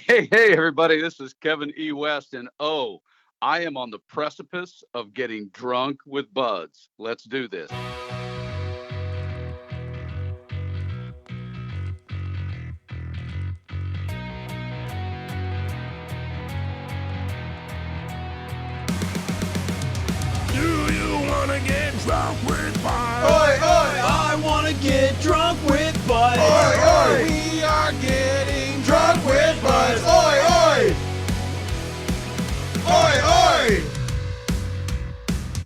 Hey, everybody. This is Kevin E. West, and I am on the precipice of getting drunk with buds. Let's do this. Do you wanna get drunk with Bud? Oi, oi! I wanna get drunk with Bud. Oi, oi! We are getting drunk with Buds. Oi, oi! Oi, oi!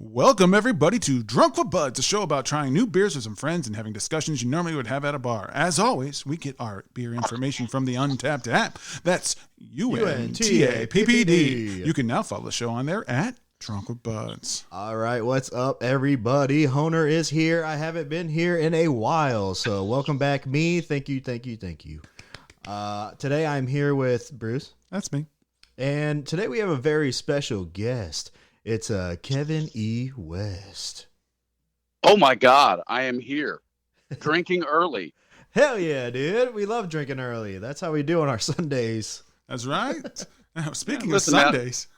Welcome everybody to Drunk with Buds, a show about trying new beers with some friends and having discussions you normally would have at a bar. As always, we get our beer information from the Untapped app. That's UNTAPPD. You can now follow the show on there at Drunk with Buds. All right, what's up, everybody? Honer is here. I haven't been here in a while, so welcome back, me. Thank you. Today I'm here with Bruce. That's me. And today we have a very special guest. It's Kevin E. West. Oh, my God. I am here. Drinking early. Hell yeah, dude. We love drinking early. That's how we do on our Sundays. That's right. Now, speaking listen, of Sundays.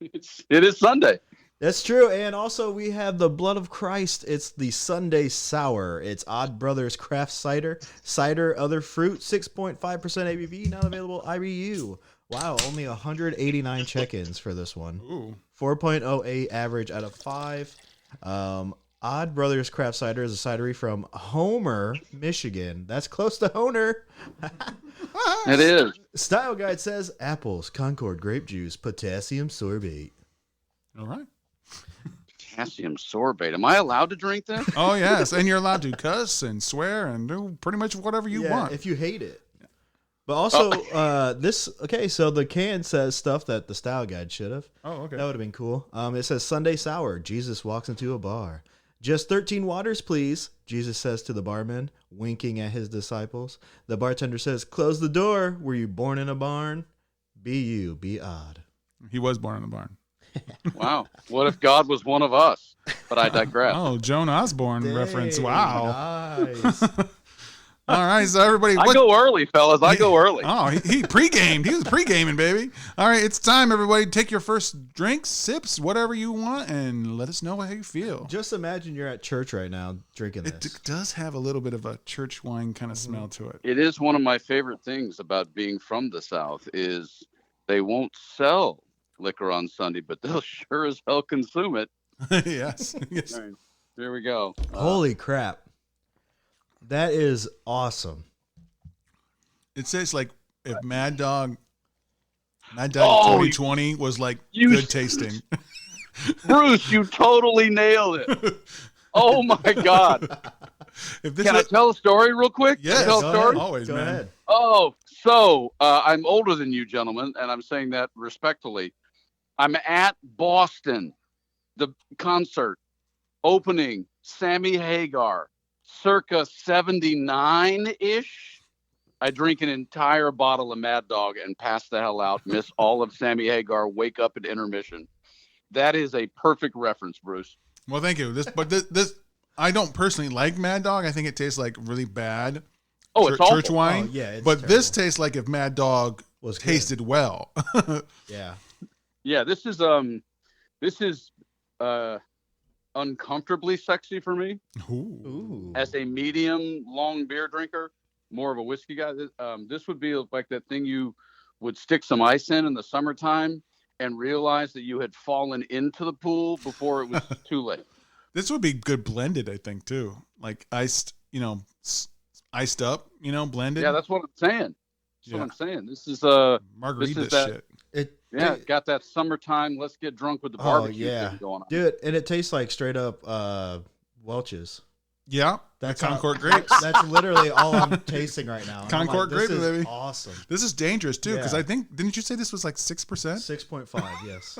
It is Sunday. That's true. And also we have the Blood of Christ. It's the Sunday Sour. It's Odd Brothers Craft Cider. Cider, other fruit, 6.5% ABV, not available IBU. Wow, only 189 check-ins for this one. Ooh. 4.08 average out of 5. Odd Brothers Craft Cider is a cidery from Homer, Michigan. That's close to Honer. It is. Style guide says apples, Concord grape juice, potassium sorbate. All right. Potassium sorbate. Am I allowed to drink this? Oh, yes. And you're allowed to cuss and swear and do pretty much whatever you want. If you hate it. But also, so the can says stuff that the style guide should have. Oh, okay. That would have been cool. It says Sunday Sour. Jesus walks into a bar. Just 13 waters, please, Jesus says to the barman, winking at his disciples. The bartender says, close the door. Were you born in a barn? Be you, be odd. He was born in the barn. Wow. What if God was one of us? But I digress. Oh, Joan Osborne reference. Wow. Nice. All right, so everybody. I go early, fellas. I go early. Oh, he pre-gamed. He was pre-gaming, baby. All right, it's time, everybody. Take your first drinks, sips, whatever you want, and let us know how you feel. Just imagine you're at church right now drinking It this. does have a little bit of a church wine kind of smell to it. It is one of my favorite things about being from the South is they won't sell liquor on Sunday, but they'll sure as hell consume it. Yes. Yes. All right, there we go. Holy crap. That is awesome. It says like if Mad Dog Oh, 2020 was like you- good tasting. Bruce, you totally nailed it. Oh my God. If this Can I tell a story real quick? Yes. Tell a Go story? ahead. Always, Go man. ahead. Oh, so I'm older than you gentlemen, and I'm saying that respectfully. I'm at Boston, the concert opening, Sammy Hagar, circa 79-ish. I drink an entire bottle of Mad Dog and pass the hell out, miss all of Sammy Hagar, wake up at intermission. That is a perfect reference, Bruce. Well, thank you. This I don't personally like Mad Dog. I think it tastes like really bad Oh, it's awful. church wine. Oh, yeah, it's but this terrible. tastes like if Mad Dog Was good. tasted well. Yeah. Yeah, this is uncomfortably sexy for me. Ooh. As a medium long beer drinker, more of a whiskey guy. This would be like that thing you would stick some ice in the summertime and realize that you had fallen into the pool before it was too late. This would be good blended, I think, too. Like iced, iced up, blended. Yeah, that's what I'm saying. That's what Yeah. I'm saying. This is Margarita that- shit. it's got that summertime. Let's get drunk with the Oh, barbecue yeah. thing going on. Dude, and it tastes like straight up Welch's. Yeah, That's Concord how- grapes. That's literally all I'm tasting right now. And I'm Concord like, this grape, is baby. awesome. This is dangerous too, because Yeah. I think didn't you say this was like 6%? 6.5, yes.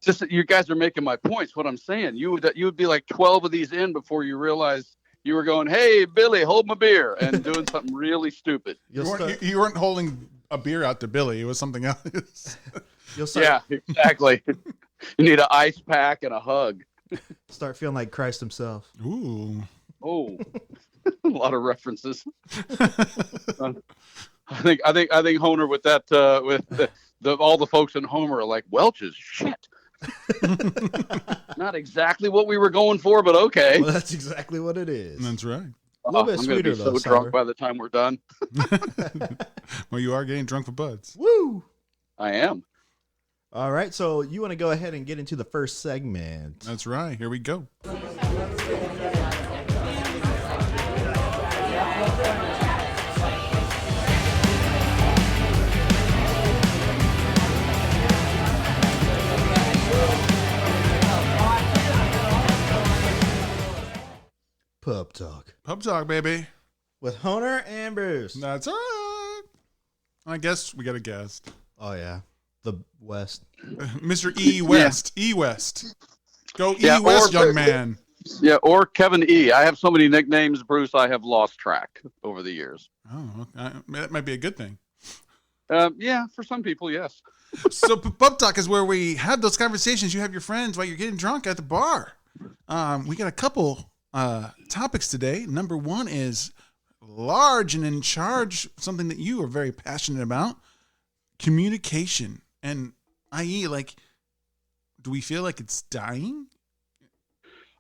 Just that you guys are making my points. What I'm saying, you would be like 12 of these in before you realized you were going, "Hey, Billy, hold my beer," and doing something really stupid. You'll start, You weren't holding a beer out to Billy. It was something else. you'll start, Yeah, exactly. You need an ice pack and a hug. start feeling like Christ himself. Ooh. Oh, a lot of references. I think Honer with that with all the folks in Homer are like, Welch's shit. Not exactly what we were going for, but okay. Well, that's exactly what it is. That's right. A little bit I'm sweeter, gonna be so though, drunk Cider. by the time we're done. Well, you are getting drunk for buds. Woo! I am. All right, so you want to go ahead and get into the first segment. That's right. Here we go. Pub Talk Pub talk, baby. with Honer and Bruce. That's right. I guess we got a guest. Oh, yeah. The West. Mr. E. West. E. West. Go E. Yeah, West, or- young man. Yeah, or Kevin E. I have so many nicknames, Bruce. I have lost track over the years. Oh, okay. That might be a good thing. Yeah, for some people, yes. So Pub Talk is where we have those conversations. You have your friends while you're getting drunk at the bar. We got a couple topics today. Number one is large and in charge, something that you are very passionate about, communication. And i.e., like, do we feel like it's dying?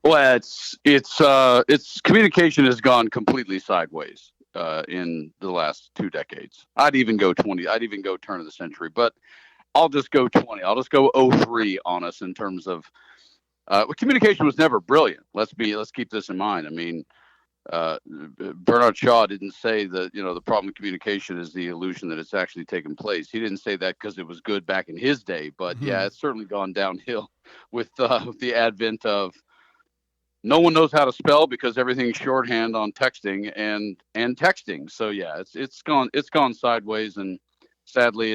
Well, it's communication has gone completely sideways in the last 2 decades. I'd even go 20. I'd even go turn of the century, but I'll just go 20. I'll just go 03 on us in terms of communication was never brilliant. Let's keep this in mind. I mean, Bernard Shaw didn't say that, the problem with communication is the illusion that it's actually taken place. He didn't say that because it was good back in his day, but yeah, it's certainly gone downhill with the advent of no one knows how to spell because everything's shorthand on texting and texting. So yeah, it's gone sideways, and sadly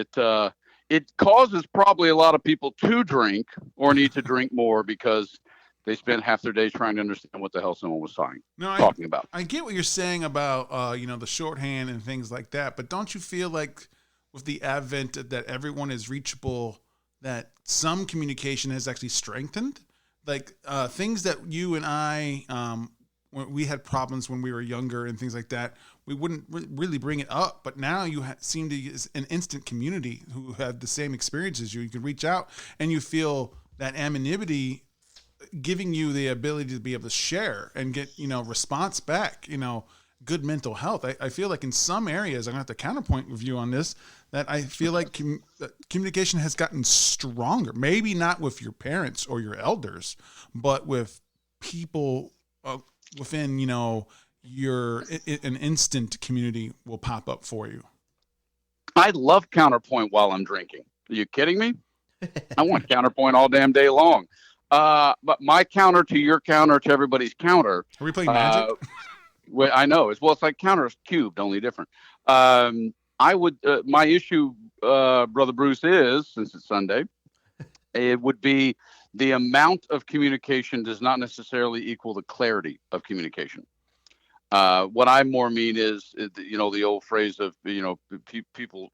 it causes probably a lot of people to drink or need to drink more because they spend half their days trying to understand what the hell someone was talking about. I get what you're saying about the shorthand and things like that, but don't you feel like with the advent that everyone is reachable, that some communication has actually strengthened? Like things that you and I, when we had problems when we were younger and things like that, we wouldn't really bring it up. But now you seem to use an instant community who have the same experience as you. You can reach out and you feel that anonymity giving you the ability to be able to share and get, response back, good mental health. I feel like in some areas, I'm going to have to counterpoint with you on this, that I feel like communication has gotten stronger. Maybe not with your parents or your elders, but with people within, an instant community will pop up for you. I love counterpoint while I'm drinking. Are you kidding me? I want counterpoint all damn day long. But my counter to your counter to everybody's counter. Are we playing Magic? Well, I know. It's like counters cubed, only different. I would, my issue, Brother Bruce, is, since it's Sunday, it would be the amount of communication does not necessarily equal the clarity of communication. What I more mean is, the old phrase of, people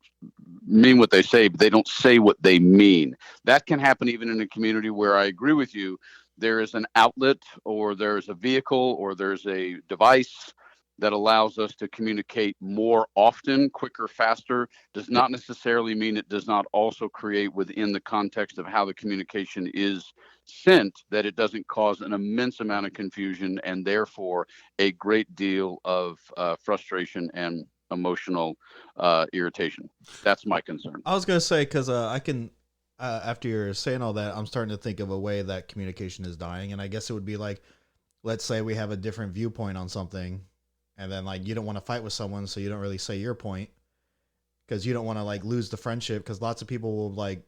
mean what they say, but they don't say what they mean. That can happen even in a community where I agree with you. There is an outlet, or there's a vehicle, or there's a device that allows us to communicate more often, quicker, faster. Does not necessarily mean it does not also create within the context of how the communication is sent, that it doesn't cause an immense amount of confusion and therefore a great deal of frustration and emotional irritation. That's my concern. I was going to say, because I can, after you're saying all that, I'm starting to think of a way that communication is dying. And I guess it would be like, let's say we have a different viewpoint on something, and then like you don't want to fight with someone, so you don't really say your point because you don't want to like lose the friendship, because lots of people will like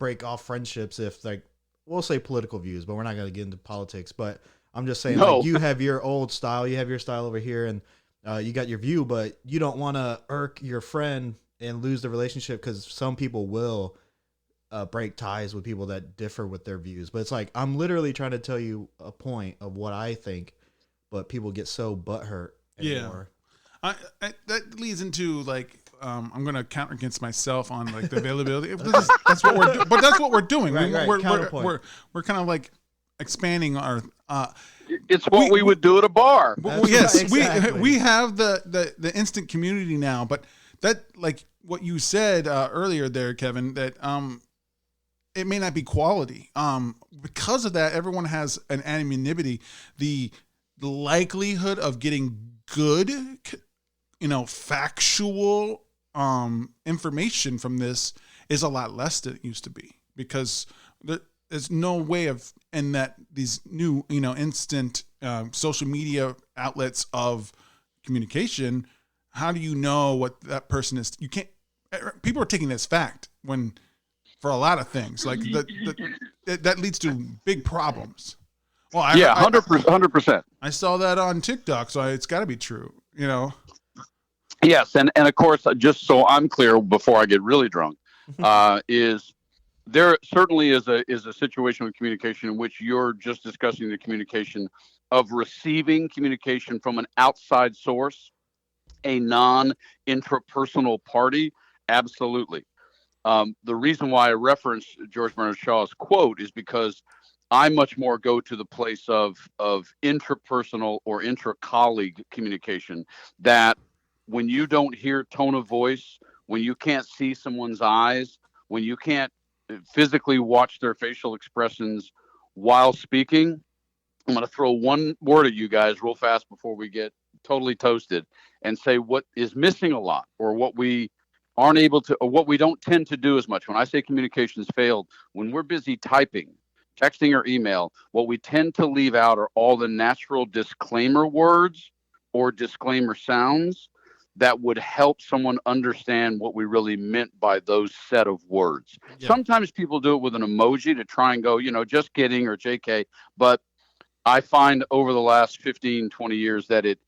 break off friendships if like, we'll say political views, but we're not going to get into politics. But I'm just saying, like, you have your old style, you have your style over here, and you got your view, but you don't want to irk your friend and lose the relationship, because some people will break ties with people that differ with their views. But it's like, I'm literally trying to tell you a point of what I think, but people get so butthurt anymore. Yeah. That leads into like, I'm going to counter against myself on like the availability. That's what we're doing. But that's what we're doing. Right, we're kind of like expanding our. It's what we would do at a bar. Yes, right, exactly. we have the instant community now, but that, like what you said earlier there, Kevin, that it may not be quality. Because of that, everyone has an anonymity. The likelihood of getting good, factual information from this is a lot less than it used to be, because there's no way of, in that these new, instant social media outlets of communication, how do you know what that person is? You can't, people are taking this fact when, for a lot of things, like that leads to big problems. Well, 100%. I saw that on TikTok, so it's got to be true, Yes, and of course, just so I'm clear before I get really drunk, is there certainly is a situation with communication in which you're just discussing the communication of receiving communication from an outside source, a non-intrapersonal party. Absolutely. The reason why I reference George Bernard Shaw's quote is because I much more go to the place of intrapersonal or intra-colleague communication, that when you don't hear tone of voice, when you can't see someone's eyes, when you can't physically watch their facial expressions while speaking, I'm going to throw one word at you guys real fast before we get totally toasted and say what is missing a lot, or what we aren't able to, or what we don't tend to do as much. When I say communication's failed, when we're busy typing, texting, or email, what we tend to leave out are all the natural disclaimer words or disclaimer sounds that would help someone understand what we really meant by those set of words. Yeah. Sometimes people do it with an emoji to try and go, just kidding, or JK, but I find over the last 15, 20 years that it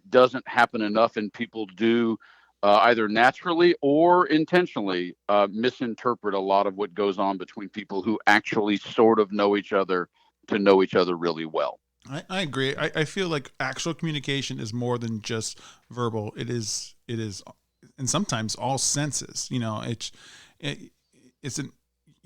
doesn't happen enough, and people do either naturally or intentionally misinterpret a lot of what goes on between people who actually sort of know each other to know each other really well. I agree. I feel like actual communication is more than just verbal. It is, and sometimes all senses. You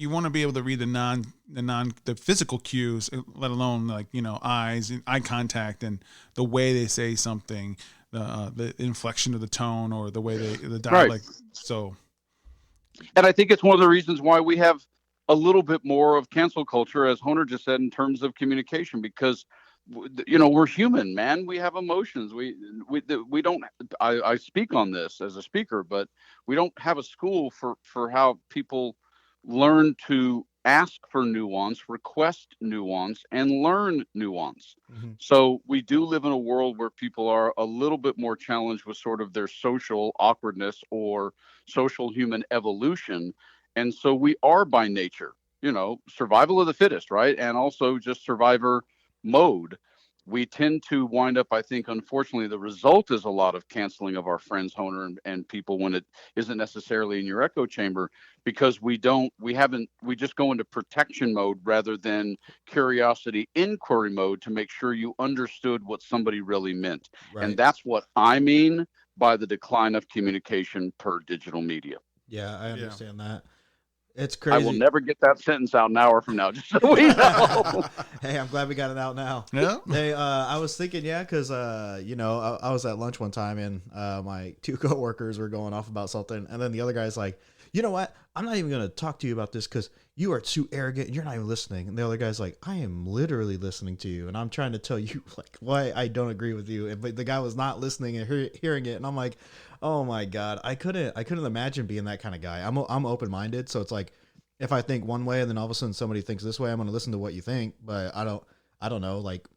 want to be able to read the physical cues, let alone like eyes and eye contact and the way they say something, the inflection of the tone, or the way the dialect. Right. So, and I think it's one of the reasons why we have a little bit more of cancel culture, as Honer just said, in terms of communication, because we're human, man. We have emotions. We don't. I speak on this as a speaker, but we don't have a school for how people learn to ask for nuance, request nuance, and learn nuance. Mm-hmm. So we do live in a world where people are a little bit more challenged with sort of their social awkwardness or social human evolution. And so we are by nature, survival of the fittest, right? And also just survivor mode. We tend to wind up, I think, unfortunately, the result is a lot of canceling of our friends, Honer, and people when it isn't necessarily in your echo chamber, because we just go into protection mode rather than curiosity inquiry mode to make sure you understood what somebody really meant. Right. And that's what I mean by the decline of communication per digital media. Yeah, I understand that. It's crazy. I will never get that sentence out an hour from now, just so we know. Hey, I'm glad we got it out now. Yeah. Hey, I was thinking, because, I was at lunch one time, and my two coworkers were going off about something, and then the other guy's like, you know what? I'm not even going to talk to you about this because you are too arrogant. You're not even listening. And the other guy's like, I am literally listening to you, and I'm trying to tell you like why I don't agree with you. But the guy was not listening and hearing it, and I'm like, oh my God, I couldn't imagine being that kind of guy. I'm open-minded, so it's like if I think one way and then all of a sudden somebody thinks this way, I'm going to listen to what you think. But I don't know. Like,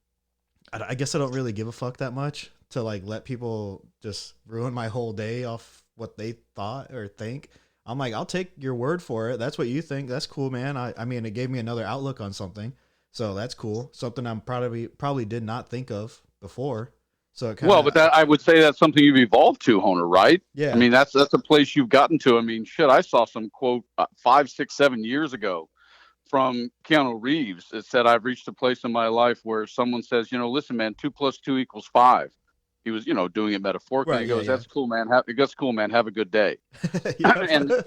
I guess I don't really give a fuck that much to like let people just ruin my whole day off what they thought or think. I'm like, I'll take your word for it. That's what you think. That's cool, man. I mean, it gave me another outlook on something, so that's cool. Something I'm probably did not think of before. So it but that I would say that's something you've evolved to, Honer, right? Yeah. I mean, that's a place you've gotten to. I mean, shit, I saw some quote 5, 6, 7 years ago from Keanu Reeves. It said, I've reached a place in my life where someone says, listen, man, 2 + 2 = 5. He was, doing it metaphorically. Right, he goes, yeah. That's cool, man. That's cool, man. Have a good day.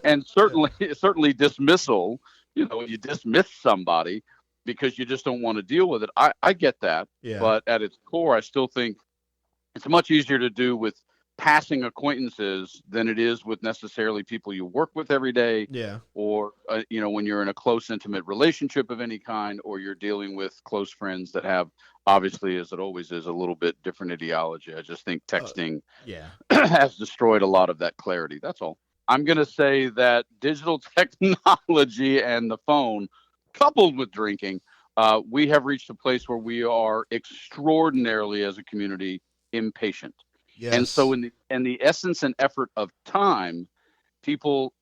and certainly dismissal, you dismiss somebody because you just don't want to deal with it. I get that. Yeah. But at its core, I still think it's much easier to do with passing acquaintances than it is with necessarily people you work with every day. Yeah. Or, when you're in a close, intimate relationship of any kind, or you're dealing with close friends that have, obviously, as it always is, a little bit different ideology. I just think texting has destroyed a lot of that clarity. That's all. I'm going to say that digital technology and the phone, coupled with drinking, we have reached a place where we are extraordinarily, as a community, impatient. Yes. And so in the essence and effort of time, people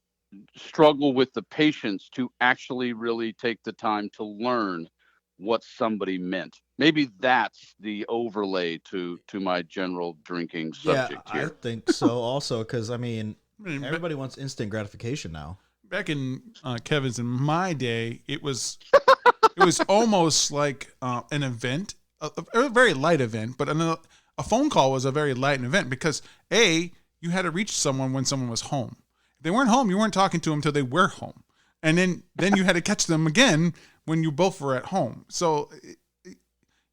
struggle with the patience to actually really take the time to learn what somebody meant. Maybe that's the overlay to my general drinking subject here. I think so also, because, I mean, everybody wants instant gratification now. Back in Kevin's, in my day, it was almost like an event, a very light event, but a phone call was a very light event because you had to reach someone when someone was home. If they weren't home, you weren't talking to them until they were home, and then you had to catch them again when you both were at home. So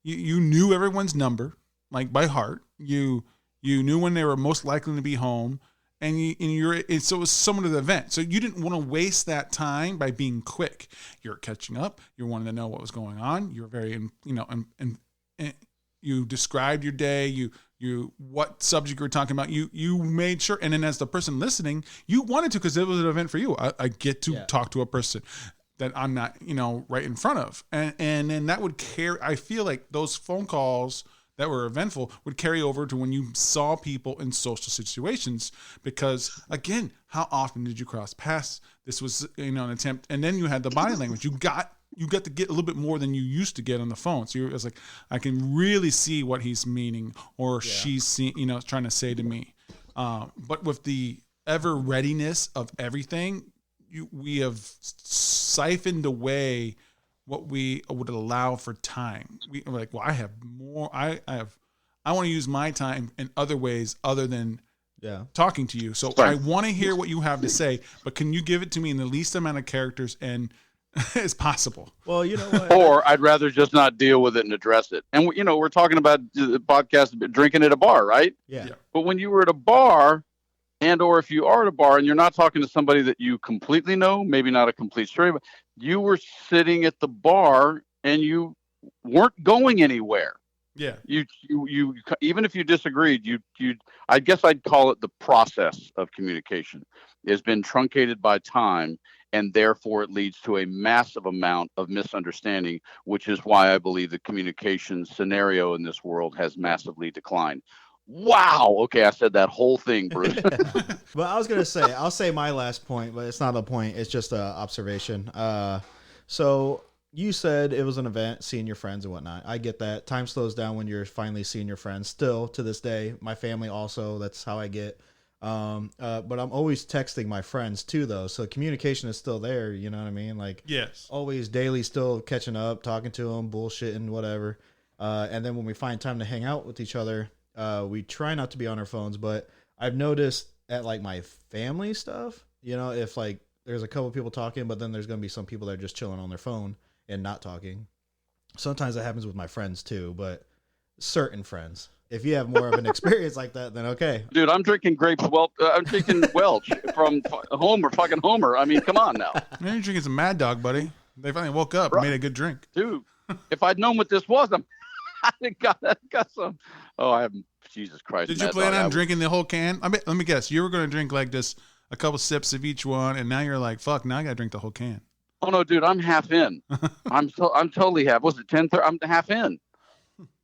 you knew everyone's number like by heart. You knew when they were most likely to be home. So it was somewhat of the event. So you didn't want to waste that time by being quick. You're catching up. You wanted to know what was going on. You're very, and you described your day. You what subject you were talking about. You made sure. And then as the person listening, you wanted to, because it was an event for you. I get to talk to a person that I'm not, right in front of. And then that would carry. I feel like those phone calls that were eventful would carry over to when you saw people in social situations, because again, how often did you cross paths? This was, an attempt. And then you had the body language. You got to get a little bit more than you used to get on the phone. So it was like, I can really see what he's meaning, or she's trying to say to me. But with the ever readiness of everything, we have siphoned away what we would allow for time. We're like, well, I have more. I want to use my time in other ways other than talking to you. So I want to hear what you have to say, but can you give it to me in the least amount of characters and as possible? Well, you know what? Or I'd rather just not deal with it and address it. And we're talking about the podcast drinking at a bar, right? Yeah. But when you were at a bar, or if you are at a bar and you're not talking to somebody that you completely know, maybe not a complete stranger, but you were sitting at the bar and you weren't going anywhere. Yeah. You even if you disagreed, I guess I'd call it the process of communication has been truncated by time, and therefore it leads to a massive amount of misunderstanding, which is why I believe the communication scenario in this world has massively declined. Wow. Okay, I said that whole thing, Bruce. But I was going to say, I'll say my last point, but it's not a point. It's just an observation. So you said it was an event, seeing your friends and whatnot. I get that. Time slows down when you're finally seeing your friends. Still, to this day, my family also, that's how I get. But I'm always texting my friends too, though. So communication is still there. You know what I mean? Like, yes, always daily, still catching up, talking to them, bullshitting, whatever. And then when we find time to hang out with each other, we try not to be on our phones, but I've noticed at like my family stuff, if like there's a couple people talking, but then there's going to be some people that are just chilling on their phone and not talking. Sometimes that happens with my friends too, but certain friends. If you have more of an experience like that, then okay. Dude, I'm drinking grapes. I'm drinking Welch from fucking Homer. I mean, come on now. You're drinking some Mad Dog, buddy. They finally woke up and made a good drink. Dude, if I'd known what this was, I got some. Oh, I haven't. Jesus Christ. Did you plan on drinking the whole can? Let me guess. You were going to drink like this, a couple sips of each one, and now you're like, fuck, now I got to drink the whole can. Oh, no, dude, I'm half in. I'm totally half. Was it 10:30? I'm half in.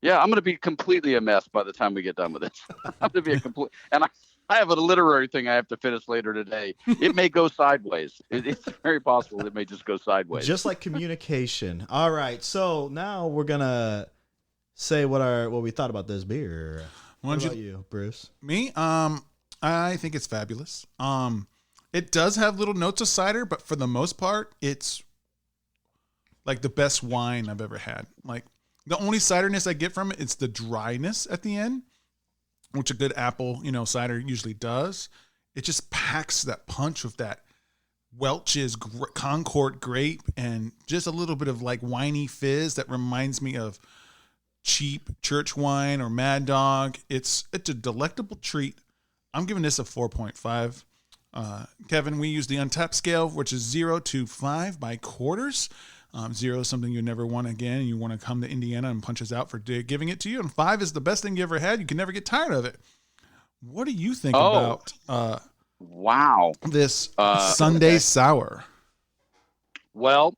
Yeah, I'm going to be completely a mess by the time we get done with this. I'm going to be a complete. And I have a literary thing I have to finish later today. It may go sideways. It's very possible it may just go sideways. Just like communication. All right, so now we're going to say what we thought about this beer. What about you, Bruce? Me? I think it's fabulous. It does have little notes of cider, but for the most part, it's like the best wine I've ever had. Like the only ciderness I get from it, it's the dryness at the end, which a good apple, cider usually does. It just packs that punch with that Welch's Concord grape and just a little bit of like winey fizz that reminds me of cheap church wine or Mad Dog. It's a delectable treat. I'm giving this a 4.5. Kevin, we use the Untapped scale, which is 0 to 5 by quarters. 0 is something you never want again. You want to come to Indiana and punch us out for giving it to you. And 5 is the best thing you ever had. You can never get tired of it. What do you think about wow, this Sunday sour? Well,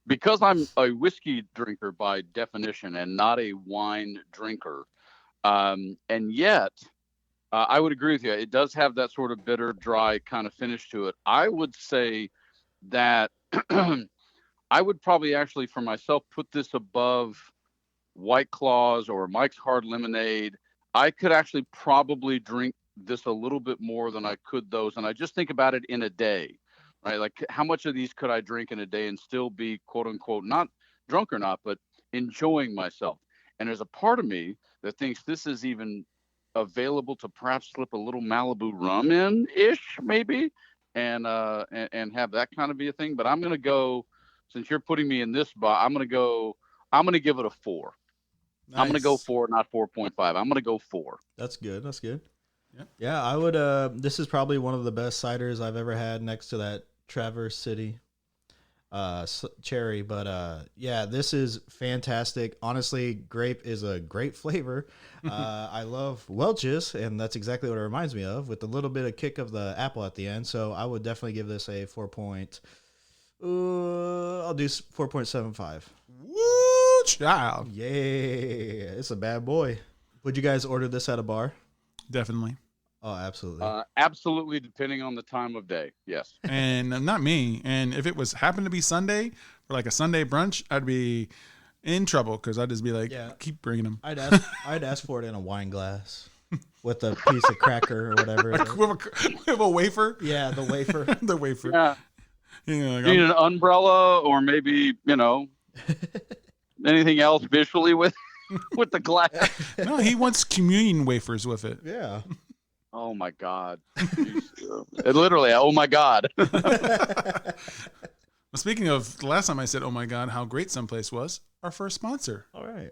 because I'm a whiskey drinker by definition and not a wine drinker, and yet I would agree with you. It does have that sort of bitter, dry kind of finish to it. I would say that I would probably actually, for myself, put this above White Claws or Mike's Hard Lemonade. I could actually probably drink this a little bit more than I could those. And I just think about it in a day, right? Like, how much of these could I drink in a day and still be, quote unquote, not drunk or not, but enjoying myself? And there's a part of me that thinks this is even available to perhaps slip a little Malibu rum in ish, maybe, and have that kind of be a thing. But I'm going to go, since you're putting me in this spot, I'm going to give it a 4. Nice. I'm going to go 4, not 4.5. I'm going to go 4. That's good. That's good. Yeah, I would. This is probably one of the best ciders I've ever had, next to that Traverse City cherry. But yeah, this is fantastic. Honestly, grape is a great flavor. I love Welch's, and that's exactly what it reminds me of, with a little bit of kick of the apple at the end. So I would definitely give this a 4. I'll do 4.75. Woo, child! Yeah, it's a bad boy. Would you guys order this at a bar? Definitely. Oh, absolutely. Absolutely, depending on the time of day. Yes. And not me. And if it happened to be Sunday, for like a Sunday brunch, I'd be in trouble, because I'd just be like, keep bringing them. I'd ask for it in a wine glass with a piece of cracker or whatever. With a wafer? Yeah, the wafer. The wafer. Yeah. You know, like, need an umbrella, or maybe, anything else visually with the glass. No, he wants communion wafers with it. Yeah. Oh my God. It literally, oh my God. Well, speaking of, the last time I said, oh my God, how great someplace was, our first sponsor. All right.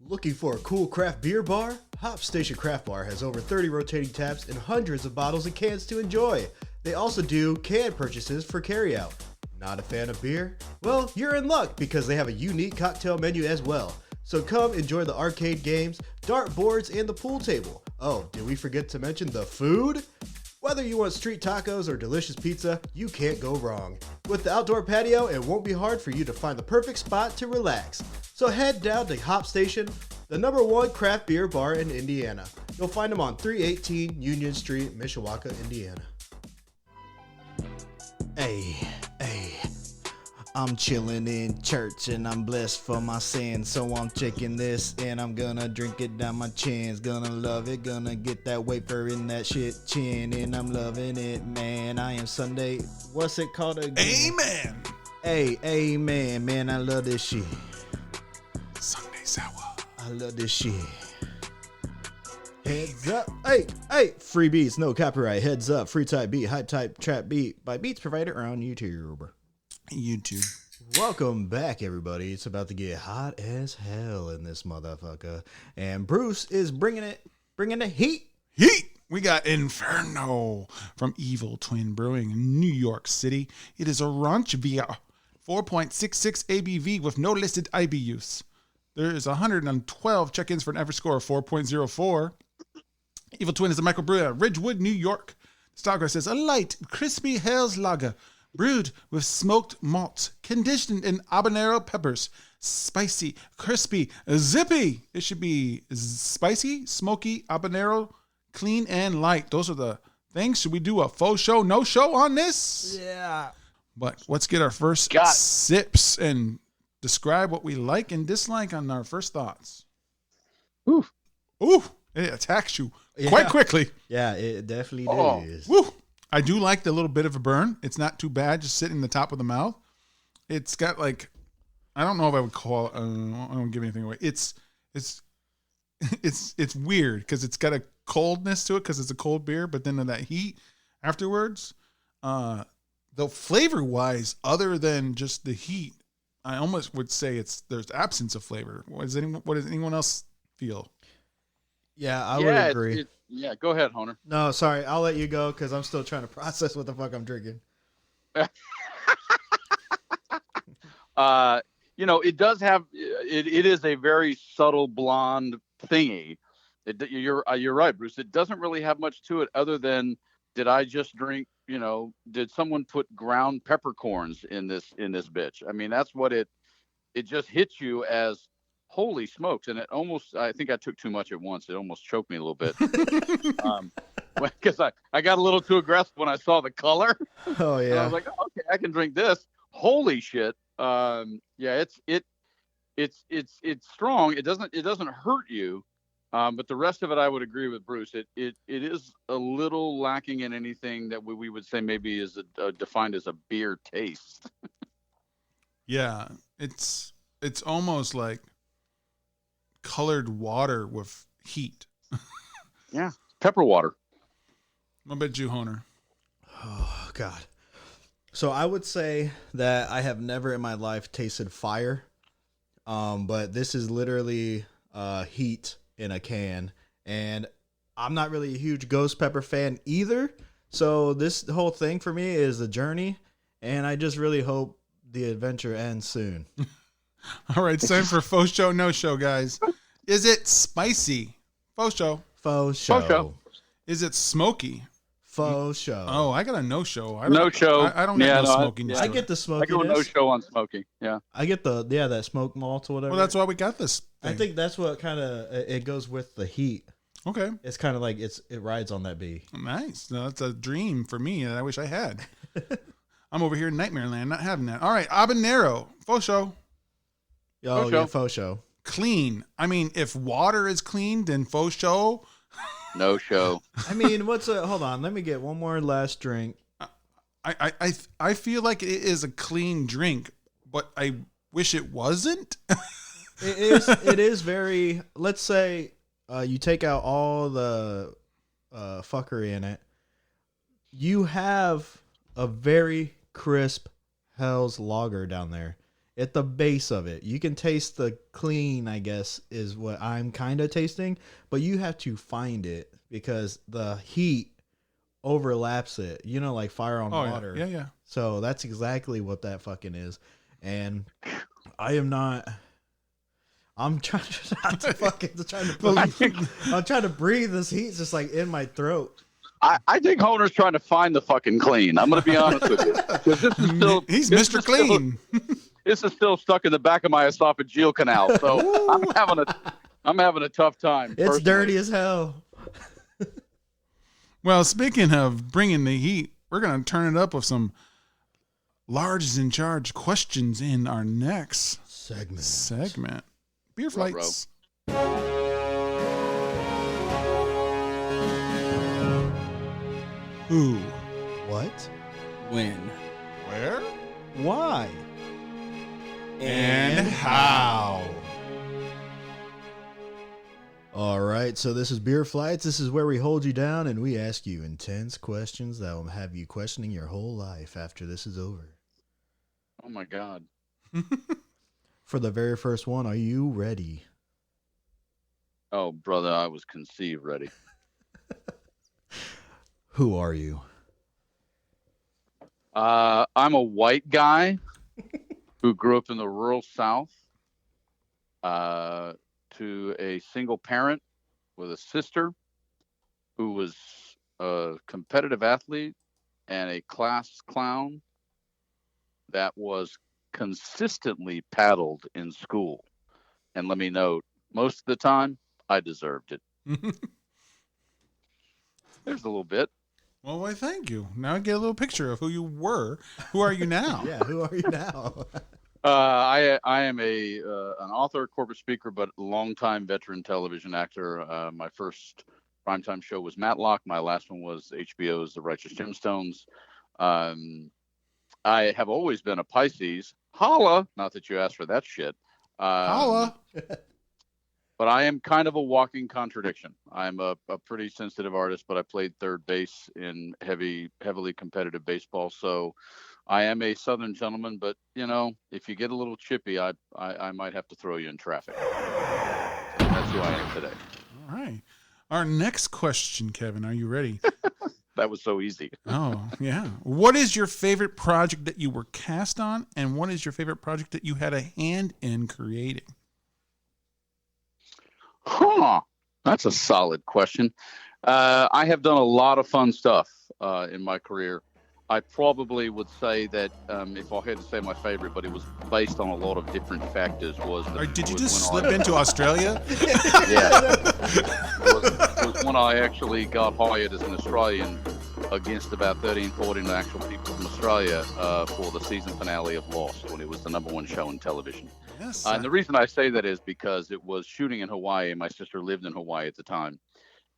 Looking for a cool craft beer bar? Hop Station Craft Bar has over 30 rotating taps and hundreds of bottles and cans to enjoy. They also do can purchases for carryout. Not a fan of beer? Well, you're in luck, because they have a unique cocktail menu as well. So come enjoy the arcade games, dart boards, and the pool table. Oh, did we forget to mention the food? Whether you want street tacos or delicious pizza, you can't go wrong. With the outdoor patio, it won't be hard for you to find the perfect spot to relax. So head down to Hop Station, the #1 craft beer bar in Indiana. You'll find them on 318 Union Street, Mishawaka, Indiana. Hey. I'm chilling in church and I'm blessed for my sins. So I'm checking this and I'm gonna drink it down my chins. Gonna love it, gonna get that wafer in that shit chin. And I'm loving it, man. I am Sunday. What's it called again? Amen. Hey, amen, man. I love this shit. Sunday sour. I love this shit. Heads up. Hey. Free beats, no copyright. Heads up. Free type beat, hype type trap beat by Beats Provider on YouTube. Welcome back, everybody. It's about to get hot as hell in this motherfucker, and Bruce is bringing the heat. We got Inferno from Evil Twin Brewing in New York City. It is a ranch beer, 4.66 ABV with no listed IBUs. There is 112 check-ins for an average score of 4.04. Evil Twin is a microbrewer at Ridgewood, New York. Starker says a light, crispy Hell's Lager, brewed with smoked malts, conditioned in habanero peppers. Spicy, crispy, zippy. It should be spicy, smoky, habanero, clean, and light. Those are the things. Should we do a faux show, no show on this? Yeah. But let's get our first sips and describe what we like and dislike on our first thoughts. Ooh, it attacks you quite quickly. Yeah, it definitely does. Woo. I do like the little bit of a burn. It's not too bad, just sitting in the top of the mouth. It's got like, I don't know if I would call it, I don't give anything away. It's weird because it's got a coldness to it because it's a cold beer, but then that heat afterwards, though flavor wise, other than just the heat, I almost would say there's absence of flavor. What does anyone else feel? Yeah, I would agree. Yeah, go ahead, Honer. No, sorry. I'll let you go because I'm still trying to process what the fuck I'm drinking. It does have it is a very subtle blonde thingy. You're right, Bruce. It doesn't really have much to it other than did I just drink? Did someone put ground peppercorns in this bitch? I mean, that's what it just hits you as holy smokes, and it almost I think I took too much at once. It almost choked me a little bit. Because I got a little too aggressive when I saw the color. Oh And I yeah. was like, oh, okay, I can drink this. Holy shit. Yeah, it's strong. It doesn't hurt you. But the rest of it, I would agree with Bruce. It is a little lacking in anything that we would say maybe is defined as a beer taste. Yeah, it's almost like colored water with heat. Yeah, pepper water. What about you, Honer? Oh God. So I would say that I have never in my life tasted fire. But this is literally heat in a can, and I'm not really a huge ghost pepper fan either. So this whole thing for me is a journey, and I just really hope the adventure ends soon. All right, it's time for faux show, no show, guys. Is it spicy? Faux show. Faux show. Faux show. Is it smoky? Faux show. Oh, I got a no show. No show. I don't get no smokiness. I to get it. the I go no smokiness. show on smoking. Yeah. I get that smoke malt or whatever. Well, that's why we got this thing. I think that's what kind of it goes with the heat. Okay. It's kind of like it rides on that bee. Nice. No, that's a dream for me that I wish I had. I'm over here in Nightmare Land, not having that. All right, habanero. Faux show. Oh Faux yeah, show. faux show. Clean. I mean, if water is clean, then faux show. No show. I mean, hold on, let me get one more last drink. I feel like it is a clean drink, but I wish it wasn't. It is very, let's say you take out all the fuckery in it, you have a very crisp Hell's Lager down there at the base of it. You can taste the clean, I guess, is what I'm kind of tasting, but you have to find it because the heat overlaps it, like fire on water. Yeah. So that's exactly what that fucking is. And I'm trying not to fucking I'm trying to breathe. This heat's just like in my throat. I think Honer's trying to find the fucking clean. I'm going to be honest with you. 'Cause this is still, He's this Mr. is still- Clean. This is still stuck in the back of my esophageal canal. So I'm having a tough time. It's personally. dirty as hell. Well, speaking of bringing the heat, we're going to turn it up with some Large is in Charge questions in our next segment. Beer flights. Who? What? When? Where? Why? And how? All right, so this is Beer Flights. This is where we hold you down and we ask you intense questions that will have you questioning your whole life after this is over. Oh my God. For the very first one, are you ready? Oh, brother, I was conceived ready. Who are you? I'm a white guy who grew up in the rural South to a single parent with a sister who was a competitive athlete and a class clown that was consistently paddled in school. And let me note, most of the time, I deserved it. There's a little bit. Well, why, thank you. Now I get a little picture of who you were. Who are you now? Yeah, who are you now? I am an author, corporate speaker, but longtime veteran television actor. My first primetime show was Matlock. My last one was HBO's The Righteous Gemstones. I have always been a Pisces. Holla! Not that you asked for that shit. Holla. But I am kind of a walking contradiction. I'm a pretty sensitive artist, but I played third base in heavily competitive baseball. So I am a Southern gentleman, but if you get a little chippy, I might have to throw you in traffic. So that's who I am today. All right. Our next question, Kevin, are you ready? That was so easy. Oh, yeah. What is your favorite project that you were cast on, and what is your favorite project that you had a hand in creating? Huh. That's a solid question. I have done a lot of fun stuff in my career. I probably would say that if I had to say my favorite, but it was based on a lot of different factors. Did you just slip into Australia? Yeah. was when I actually got hired as an Australian against about 13, 14 actual people from Australia for the season finale of Lost, when it was the #1 show on television. Yes. And the reason I say that is because it was shooting in Hawaii, and my sister lived in Hawaii at the time.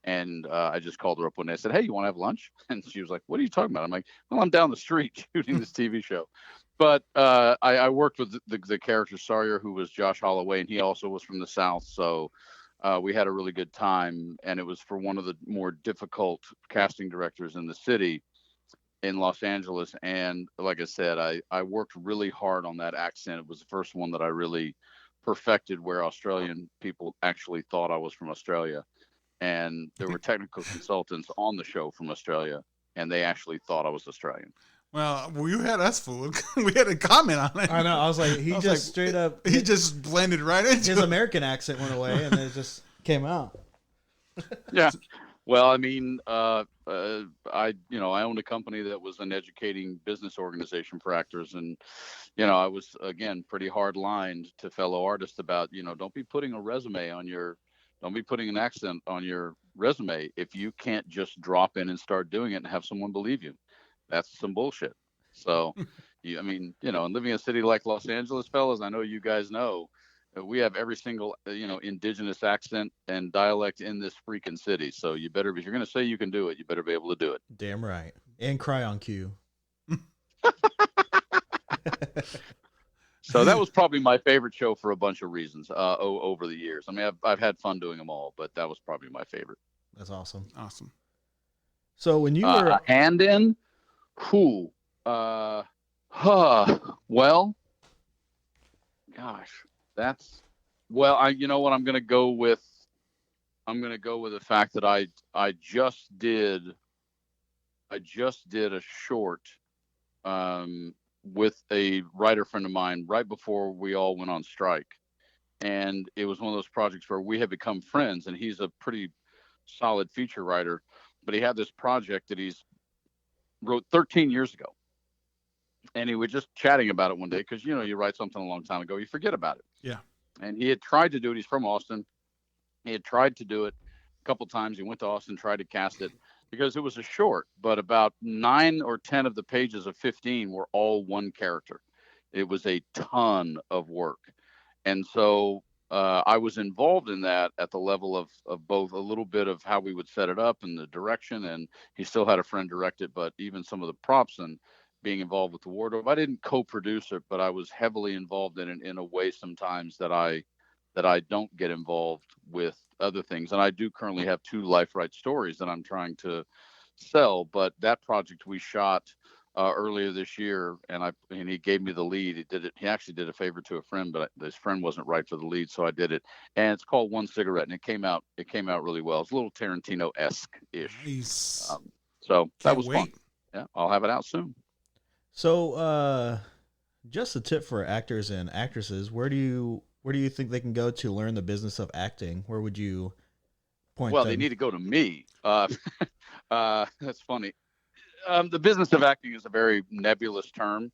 And I just called her up one day. I said, "Hey, you want to have lunch?" And she was like, "What are you talking about?" I'm like, "Well, I'm down the street shooting this TV show." But I worked with the character Sawyer, who was Josh Holloway, and he also was from the South. So we had a really good time. And it was for one of the more difficult casting directors in the city in Los Angeles. And like I said, I worked really hard on that accent. It was the first one that I really perfected, where Australian people actually thought I was from Australia. And there were technical consultants on the show from Australia, and they actually thought I was Australian. Well, you had us fooled. We had a comment on it. I know. I was like, straight up. He just blended right into his it. American accent went away, and it just came out. Yeah. Well, I mean, I owned a company that was an educating business organization for actors, and I was, again, pretty hard lined to fellow artists about, don't be putting an accent on your resume if you can't just drop in and start doing it and have someone believe you. That's some bullshit. So, and living in a city like Los Angeles, fellas, I know you guys know, we have every single, indigenous accent and dialect in this freaking city. So you better, if you're going to say you can do it, you better be able to do it. Damn right. And cry on cue. So that was probably my favorite show for a bunch of reasons over the years. I mean, I've had fun doing them all, but that was probably my favorite. That's awesome. Awesome. So when you were hand in, well, gosh, you know what, I'm going to go with the fact that I just did a short with a writer friend of mine right before we all went on strike. And it was one of those projects where we had become friends, and he's a pretty solid feature writer, but he had this project that he's wrote 13 years ago. And he was just chatting about it one day, because, you write something a long time ago, you forget about it. Yeah. And he had tried to do it. He's from Austin. He had tried to do it a couple times. He went to Austin, tried to cast it, because it was a short, but about 9 or 10 of the pages of 15 were all one character. It was a ton of work. And so I was involved in that at the level of both a little bit of how we would set it up and the direction, and he still had a friend direct it, but even some of the props and being involved with the wardrobe. I didn't co-produce it, but I was heavily involved in it in a way sometimes that I don't get involved with other things. And I do currently have 2 Life Right stories that I'm trying to sell, but that project we shot earlier this year, and he gave me the lead. He actually did a favor to a friend, but his friend wasn't right for the lead, so I did it. And it's called One Cigarette, and it came out really well. It's a little Tarantino-esque ish. Nice. So that was fun. Yeah, I'll have it out soon. So just a tip for actors and actresses, where do you think they can go to learn the business of acting? Where would you point Well, them? they need to go to me. That's funny. The business of acting is a very nebulous term.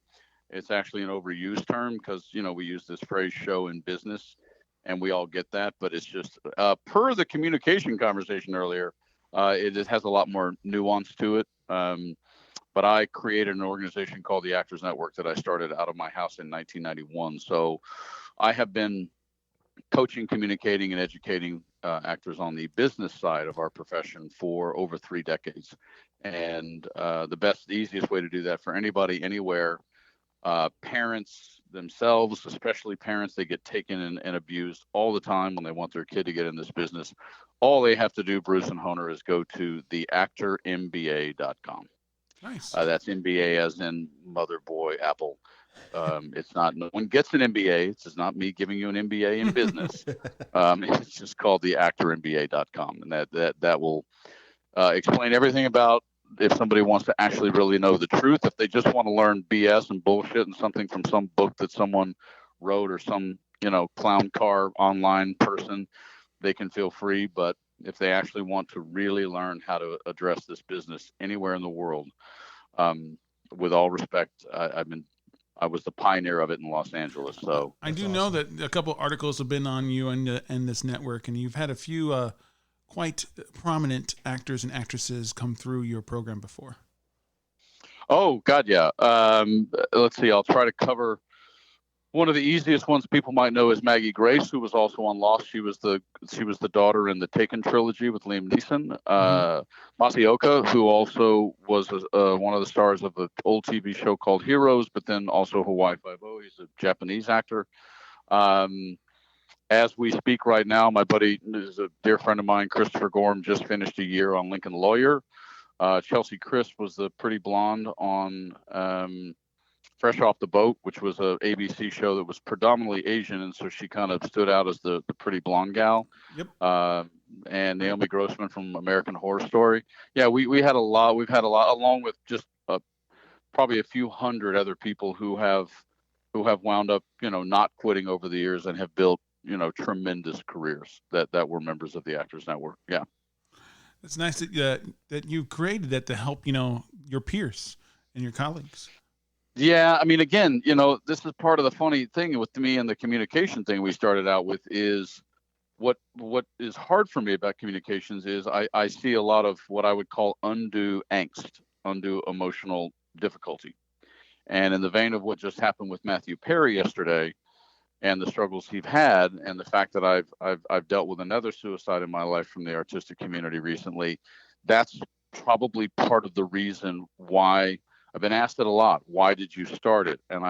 It's actually an overused term, because, we use this phrase show in business, and we all get that. But it's just per the communication conversation earlier, it has a lot more nuance to it. But I created an organization called the Actors Network that I started out of my house in 1991. So I have been coaching, communicating, and educating actors on the business side of our profession for over 3 decades. And the easiest way to do that for anybody, anywhere, parents themselves, especially parents, they get taken and abused all the time when they want their kid to get in this business. All they have to do, Bruce and Honer, is go to theactormba.com. Nice. That's MBA as in mother, boy, apple. It's not, no one gets an MBA. This is not me giving you an MBA in business. It's just called the actormba.com. And that will explain everything about if somebody wants to actually really know the truth. If they just want to learn BS and bullshit and something from some book that someone wrote or some, clown car online person, they can feel free. But if they actually want to really learn how to address this business anywhere in the world, with all respect, I was the pioneer of it in Los Angeles. So I do know that a couple articles have been on you and this network, and you've had a few quite prominent actors and actresses come through your program before. Oh God, yeah. Let's see. I'll try to cover. One of the easiest ones people might know is Maggie Grace, who was also on Lost. She was the daughter in the Taken trilogy with Liam Neeson. Masaoka, who also was one of the stars of an old TV show called Heroes, but then also Hawaii Five-0. He's a Japanese actor. As we speak right now, my buddy is a dear friend of mine, Christopher Gorham, just finished a year on Lincoln Lawyer. Chelsea Crisp was the pretty blonde on Fresh Off the Boat, which was a ABC show that was predominantly Asian, and so she kind of stood out as the pretty blonde gal. Yep. And Naomi Grossman from American Horror Story. Yeah, we had a lot. We've had a lot, along with just probably a few hundred other people who have wound up, not quitting over the years and have built, tremendous careers that were members of the Actors Network. Yeah. It's nice that you created that to help, your peers and your colleagues. Yeah, I mean, again, this is part of the funny thing with me and the communication thing we started out with is what is hard for me about communications is I see a lot of what I would call undue angst, undue emotional difficulty. And in the vein of what just happened with Matthew Perry yesterday and the struggles he's had and the fact that I've dealt with another suicide in my life from the artistic community recently, that's probably part of the reason why I've been asked it a lot. Why did you start it? And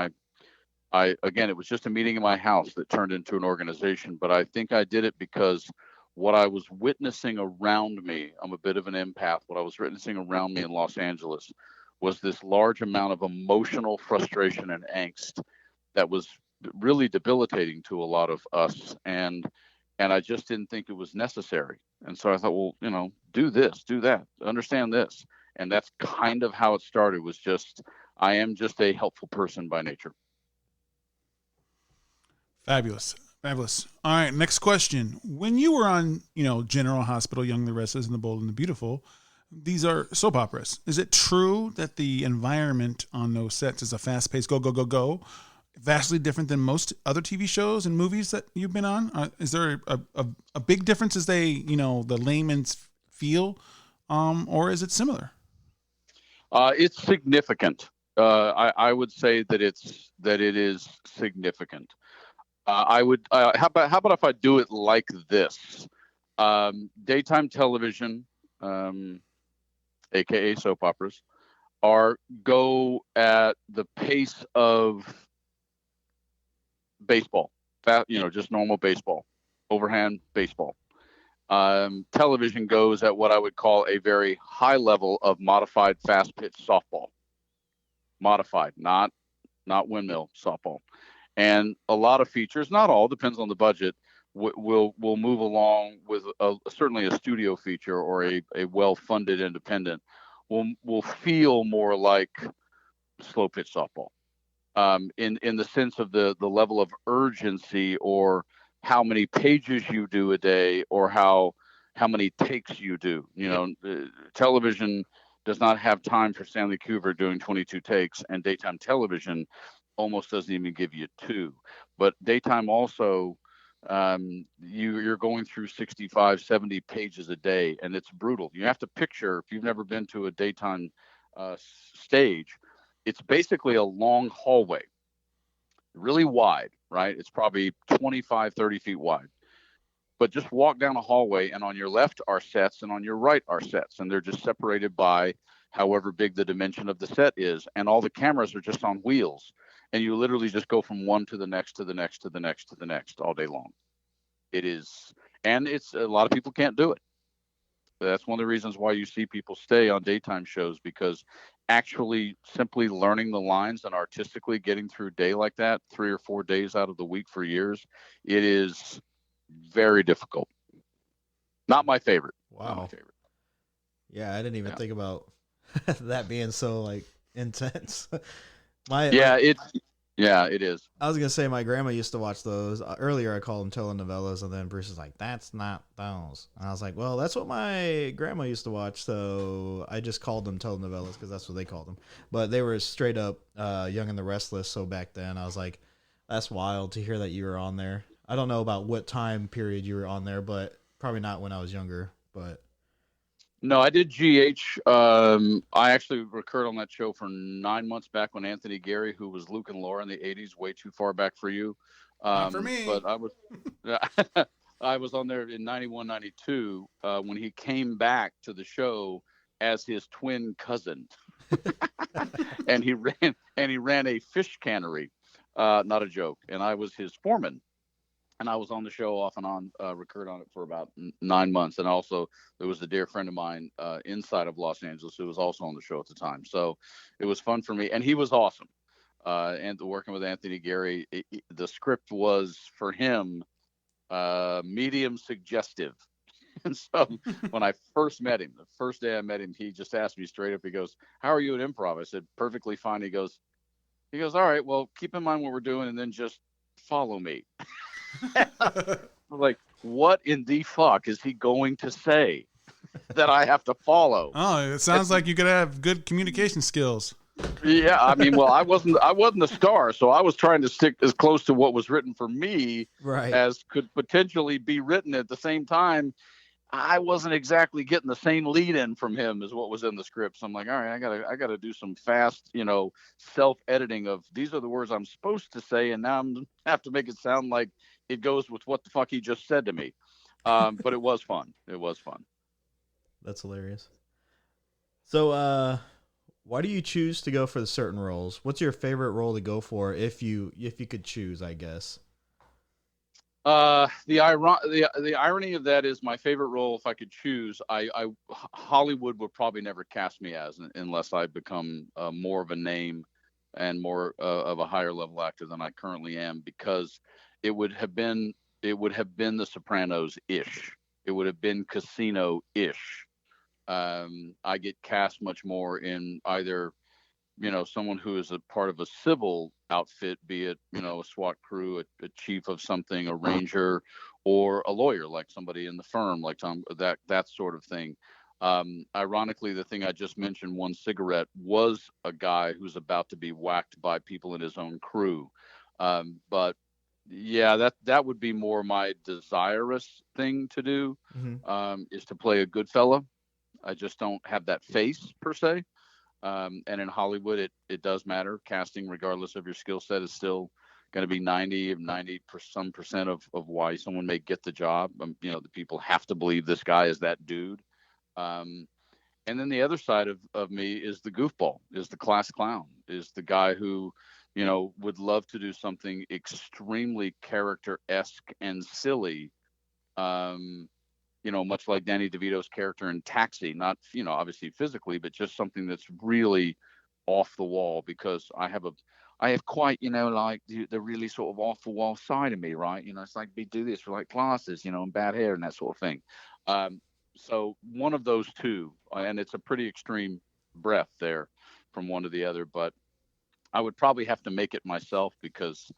I again, it was just a meeting in my house that turned into an organization, but I think I did it because what I was witnessing around me, I'm a bit of an empath, what I was witnessing around me in Los Angeles was this large amount of emotional frustration and angst that was really debilitating to a lot of us. And I just didn't think it was necessary. And so I thought, well, do this, do that, understand this. And that's kind of how it started, was just, I am just a helpful person by nature. Fabulous. Fabulous. All right, next question. When you were on, General Hospital, Young, the Restless, and the Bold and the Beautiful, these are soap operas. Is it true that the environment on those sets is a fast-paced go, go, go, go, vastly different than most other TV shows and movies that you've been on? Is there a big difference as the layman's feel, or is it similar? It's significant. I would say that it is significant. How about if I do it like this? Daytime television, aka soap operas, go at the pace of baseball, just normal baseball, overhand baseball. Television goes at what I would call a very high level of modified fast pitch softball. Modified, not windmill softball. And a lot of features, not all, depends on the budget, will move along with certainly a studio feature or a well-funded independent will feel more like slow pitch softball. In the sense of the level of urgency or how many pages you do a day or how many takes you do. Television does not have time for Stanley Kubrick doing 22 takes, and daytime television almost doesn't even give you 2. But daytime also, you're going through 65, 70 pages a day, and it's brutal. You have to picture, if you've never been to a daytime stage, it's basically a long hallway, really wide, right? It's probably 25, 30 feet wide. But just walk down a hallway, and on your left are sets, and on your right are sets, and they're just separated by however big the dimension of the set is. And all the cameras are just on wheels, and you literally just go from one to the next, to the next, to the next, to the next all day long. It's a lot of people can't do it. That's one of the reasons why you see people stay on daytime shows, because actually simply learning the lines and artistically getting through a day like that, 3 or 4 days out of the week for years, it is very difficult. Not my favorite. Not my Wow. favorite. Yeah, I didn't even Yeah. think about that being so like intense. my Yeah, it is. I was gonna say my grandma used to watch those. Earlier, I called them telenovelas, and then Bruce is like, "That's not those." And I was like, "Well, that's what my grandma used to watch." So I just called them telenovelas because that's what they called them. But they were straight up Young and the Restless. So back then, I was like, "That's wild to hear that you were on there." I don't know about what time period you were on there, but probably not when I was younger. But No, I did GH. I actually recurred on that show for 9 months back when Anthony Gary, who was Luke and Laura in the '80s, way too far back for you. Not for me. But I was, I was on there in '91, '92 when he came back to the show as his twin cousin, and he ran a fish cannery, not a joke, and I was his foreman. And I was on the show off and on, recurred on it for about 9 months. And also, there was a dear friend of mine inside of Los Angeles who was also on the show at the time. So it was fun for me. And he was awesome. And working with Anthony Gary, the script was for him medium suggestive. And so when I first met him, the first day I met him, he just asked me straight up, he goes, "How are you at improv?" I said, "Perfectly fine." He goes, "All right, well, keep in mind what we're doing and then just follow me." Like, what in the fuck is he going to say that I have to follow? Oh, it sounds like you could have good communication skills. Yeah, I mean, well, I wasn't the star, so I was trying to stick as close to what was written for me right, as could potentially be written. At the same time, I wasn't exactly getting the same lead in from him as what was in the script. So I'm like, all right, I gotta do some fast, self-editing of these are the words I'm supposed to say, and now I'm have to make it sound like it goes with what the fuck he just said to me. But it was fun. It was fun. that's hilarious. So, why do you choose to go for the certain roles? What's your favorite role to go for if you could choose? I guess. The irony of that is my favorite role, if I could choose, Hollywood would probably never cast me as unless I become more of a name and more of a higher level actor than I currently am, because it would have been The Sopranos ish. It would have been Casino ish. I get cast much more in either someone who is a part of a civil outfit, be it, a SWAT crew, a chief of something, a ranger, or a lawyer, like somebody in the firm, like Tom, that sort of thing. Ironically, the thing I just mentioned, One Cigarette, was a guy who's about to be whacked by people in his own crew. But yeah, that would be more my desirous thing to do, is to play a good fella. I just don't have that face per se. And in Hollywood, it does matter. Casting, regardless of your skill set, is still going to be 90% of why someone may get the job. The people have to believe this guy is that dude. And then the other side of me is the goofball, is the class clown, is the guy who, would love to do something extremely character-esque and silly. Much like Danny DeVito's character in Taxi, not, obviously physically, but just something that's really off the wall, because I have quite, like the really sort of off the wall side of me, right? It's like we do this for like classes, and bad hair and that sort of thing. So one of those two, and it's a pretty extreme breath there from one to the other, but I would probably have to make it myself, because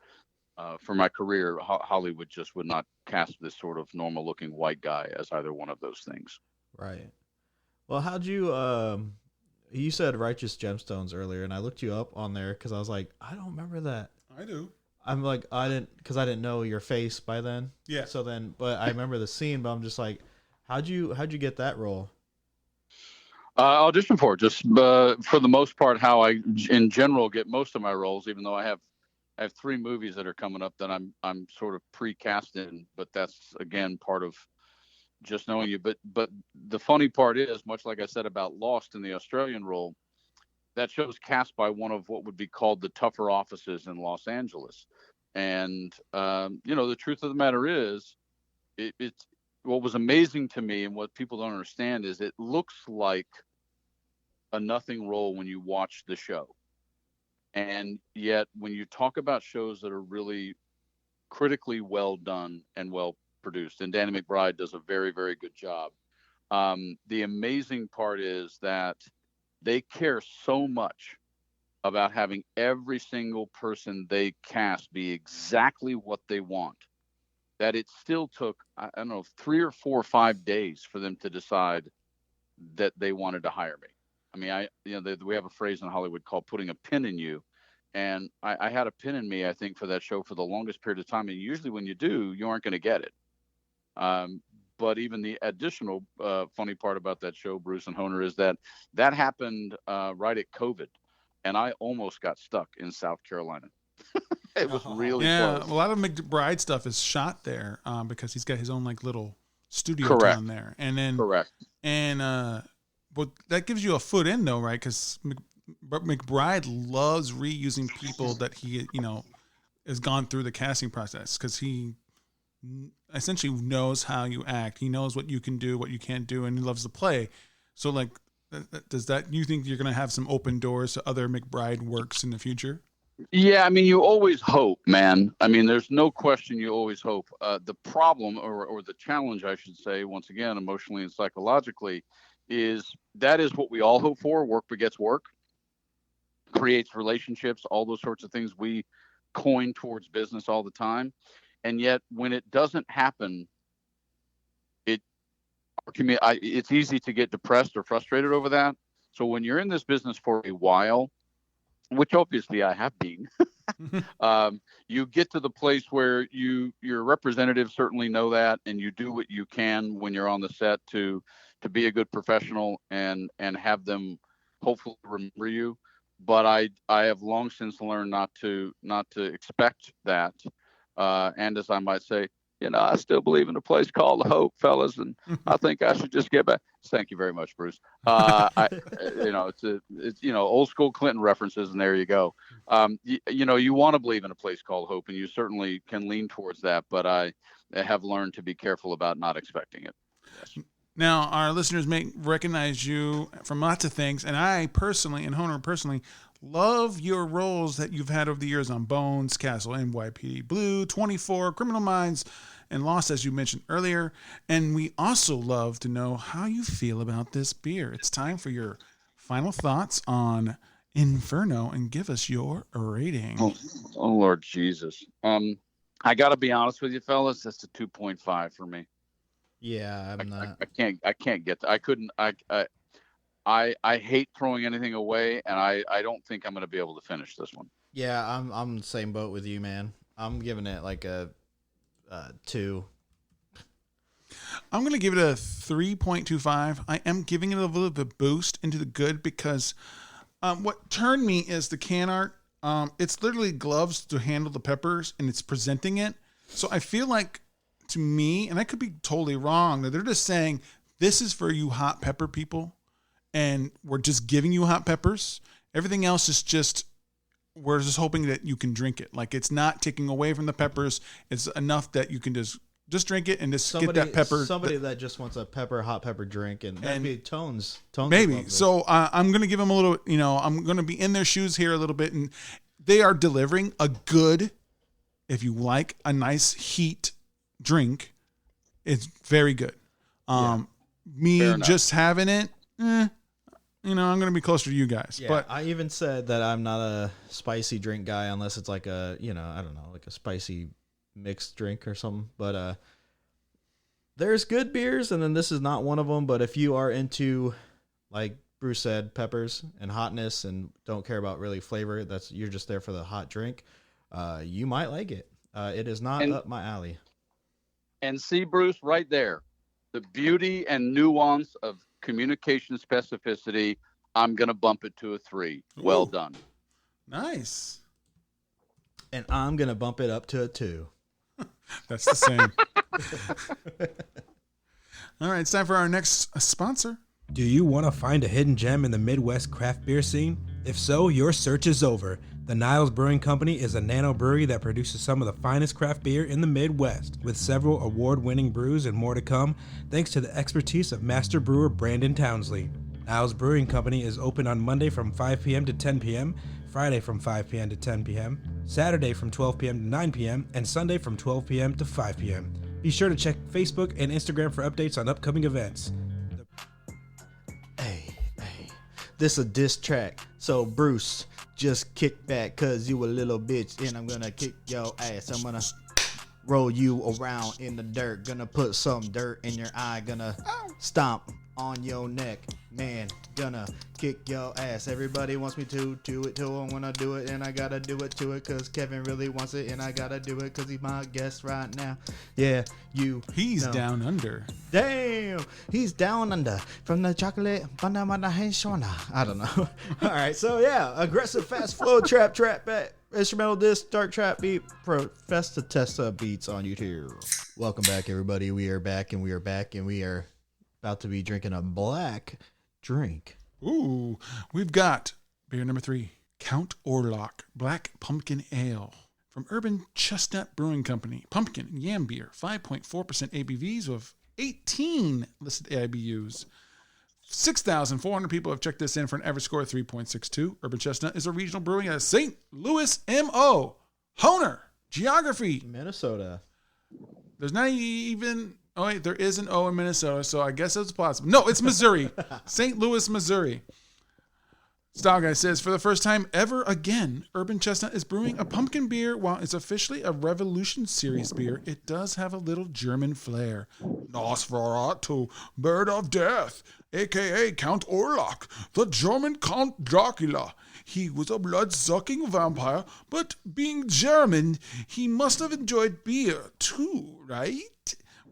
for my career, Hollywood just would not cast this sort of normal looking white guy as either one of those things. Right. Well, how'd you you said Righteous Gemstones earlier, and I looked you up on there because I was like, I don't remember that. I do. I'm like, I didn't know your face by then. Yeah. So then, but I remember the scene, but I'm just like, how'd you get that role? Audition for it. Just for the most part, how I in general get most of my roles, even though I have 3 movies that are coming up that I'm sort of pre-cast in, but that's again part of just knowing you. But the funny part is, much like I said about Lost in the Australian role, that show's cast by one of what would be called the tougher offices in Los Angeles. And the truth of the matter is, it's what was amazing to me, and what people don't understand is, it looks like a nothing role when you watch the show. And yet when you talk about shows that are really critically well done and well produced, and Danny McBride does a very, very good job. The amazing part is that they care so much about having every single person they cast be exactly what they want, that it still took, I don't know, 3 or 4 or 5 days for them to decide that they wanted to hire me. I mean, we have a phrase in Hollywood called putting a pin in you. And I had a pin in me, I think, for that show for the longest period of time. And usually when you do, you aren't going to get it. But even the additional funny part about that show, Bruce and Honer, is that happened right at COVID. And I almost got stuck in South Carolina. It was really close. A lot of McBride stuff is shot there because he's got his own like little studio Correct. down there. And then Correct. And but that gives you a foot in though, right? Because McBride loves reusing people that he has gone through the casting process, because he essentially knows how you act. He knows what you can do, what you can't do, and he loves to play. So like, you think you're going to have some open doors to other McBride works in the future? Yeah, I mean, you always hope, man. I mean, there's no question you always hope. The problem or the challenge, I should say, once again, emotionally and psychologically, is that is what we all hope for. Work begets work, creates relationships, all those sorts of things we coin towards business all the time. And yet when it doesn't happen, it's easy to get depressed or frustrated over that. So when you're in this business for a while, which obviously I have been, you get to the place where your representatives certainly know that, and you do what you can when you're on the set to be a good professional and have them hopefully remember you. But I have long since learned not to expect that. And as I might say, I still believe in a place called Hope, fellas, and I think I should just get back. Thank you very much, Bruce. It's old school Clinton references, and there you go. You want to believe in a place called Hope, and you certainly can lean towards that. But I have learned to be careful about not expecting it. Yes. Now, our listeners may recognize you from lots of things, and I personally, and Honer personally, love your roles that you've had over the years on Bones, Castle, NYPD Blue, 24, Criminal Minds, and Lost, as you mentioned earlier. And we also love to know how you feel about this beer. It's time for your final thoughts on Inferno, and give us your rating. Oh Lord Jesus. I got to be honest with you, fellas. That's a 2.5 for me. Yeah, I'm not. I can't get that. I couldn't. I hate throwing anything away, and I don't think I'm going to be able to finish this one. Yeah, I'm the same boat with you, man. I'm giving it like a 2. I'm going to give it a 3.25. I am giving it a little bit of a boost into the good because what turned me is the can art. It's literally gloves to handle the peppers, and it's presenting it. So I feel like, to me, and I could be totally wrong, that they're just saying, this is for you hot pepper people, and we're just giving you hot peppers. Everything else is just, we're just hoping that you can drink it. Like, it's not taking away from the peppers. It's enough that you can just drink it and just get that pepper. Somebody that just wants a hot pepper drink, and that'd be Tones. Maybe. So I'm going to give them a little, I'm going to be in their shoes here a little bit, and they are delivering a good, if you like a nice heat drink, it's very good. Me just having it, I'm going to be closer to you guys. Yeah, but I even said that I'm not a spicy drink guy unless it's like a, I don't know, like a spicy mixed drink or something. But there's good beers, and then this is not one of them. But if you are into, like Bruce said, peppers and hotness and don't care about really flavor, you're just there for the hot drink, you might like it. It is not up my alley. And see, Bruce, right there, the beauty and nuance of communication specificity, I'm going to bump it to a 3. Well done. Nice. And I'm going to bump it up to a 2. That's the same. All right, it's time for our next sponsor. Do you want to find a hidden gem in the Midwest craft beer scene? If so, your search is over. The Niles Brewing Company is a nano brewery that produces some of the finest craft beer in the Midwest, with several award-winning brews and more to come, thanks to the expertise of master brewer Brandon Townsley. Niles Brewing Company is open on Monday from 5 p.m. to 10 p.m., Friday from 5 p.m. to 10 p.m., Saturday from 12 p.m. to 9 p.m., and Sunday from 12 p.m. to 5 p.m. Be sure to check Facebook and Instagram for updates on upcoming events. Hey, this a diss track. So Bruce, just kick back cause you a little bitch and I'm gonna kick your ass. I'm gonna roll you around in the dirt. Gonna put some dirt in your eye. Gonna stomp on your neck. Man, gonna kick your ass. Everybody wants me to do it too. I'm gonna do it and I gotta do it to it cause Kevin really wants it and I gotta do it cause he's my guest right now. Yeah, He's know. down under. Damn, he's down under from the chocolate. I don't know. All right, so yeah, aggressive fast flow trap back. Instrumental disc, dark trap beat, Professor Tessa beats on YouTube. Welcome back, everybody. We are back and we are about to be drinking a black drink. Ooh, we've got beer number 3, Count Orlok Black Pumpkin Ale from Urban Chestnut Brewing Company. Pumpkin yam beer, 5.4% ABVs with 18 listed IBUs. 6,400 people have checked this in for an average score of 3.62. Urban Chestnut is a regional brewing out of St. Louis, MO. Honer, geography. Minnesota. There's not even... Oh, wait, there is an O in Minnesota, so I guess it's possible. No, it's Missouri. St. Louis, Missouri. Style Guy says, for the first time ever again, Urban Chestnut is brewing a pumpkin beer. While it's officially a Revolution Series beer, it does have a little German flair. Nosferatu, Bird of Death, a.k.a. Count Orlok, the German Count Dracula. He was a blood-sucking vampire, but being German, he must have enjoyed beer too, right?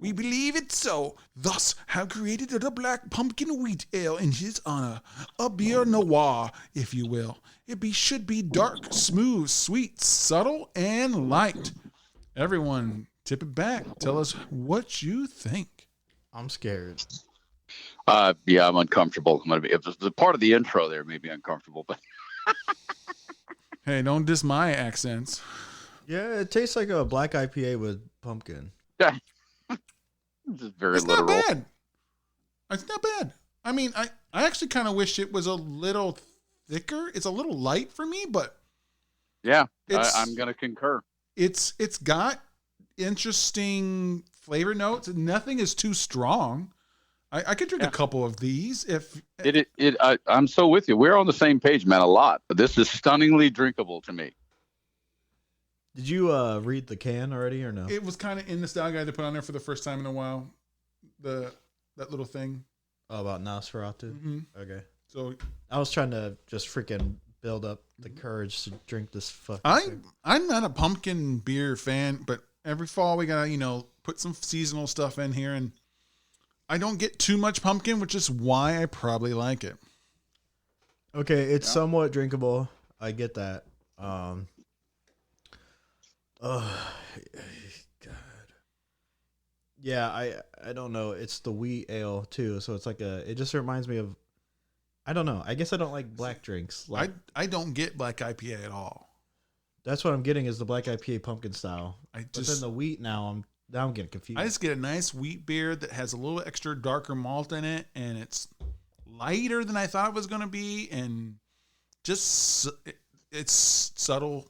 We believe it so, thus have created a black pumpkin wheat ale in his honor, a beer noir, if you will. It should be dark, smooth, sweet, subtle, and light. Everyone, tip it back. Tell us what you think. I'm scared. Yeah, I'm uncomfortable. I'm gonna be. If the part of the intro there made me uncomfortable, but Hey, don't diss my accents. Yeah, it tastes like a black IPA with pumpkin. yeah, this is very It's literal. not bad. It's not bad. I mean, I actually kind of wish it was a little thicker. It's a little light for me, but Yeah, It's- I'm gonna concur. it's got interesting flavor notes. Nothing is too strong. I could drink a couple of these if I'm so with you. We're on the same page, man. A lot. But this is stunningly drinkable to me. Did you read the can already or no? it was kind of in the Style Guide to put on there for the first time in a while. That little thing. Oh, about Nosferatu? Mm-hmm. Okay. So I was trying to just freaking build up the courage to drink this fucking thing. I'm not a pumpkin beer fan, but every fall we gotta put some seasonal stuff in here, and I don't get too much pumpkin, which is why I probably like it. Okay, it's somewhat drinkable. I get that. God. Yeah, I don't know. It's the wheat ale too, so it's like it just reminds me of, I don't know. I guess I don't like black drinks. Like, I don't get black IPA at all. that's what I'm getting is the black IPA pumpkin style. But then just the wheat now I'm getting confused. I just get a nice wheat beer that has a little extra darker malt in it, and it's lighter than I thought it was going to be, and just it's subtle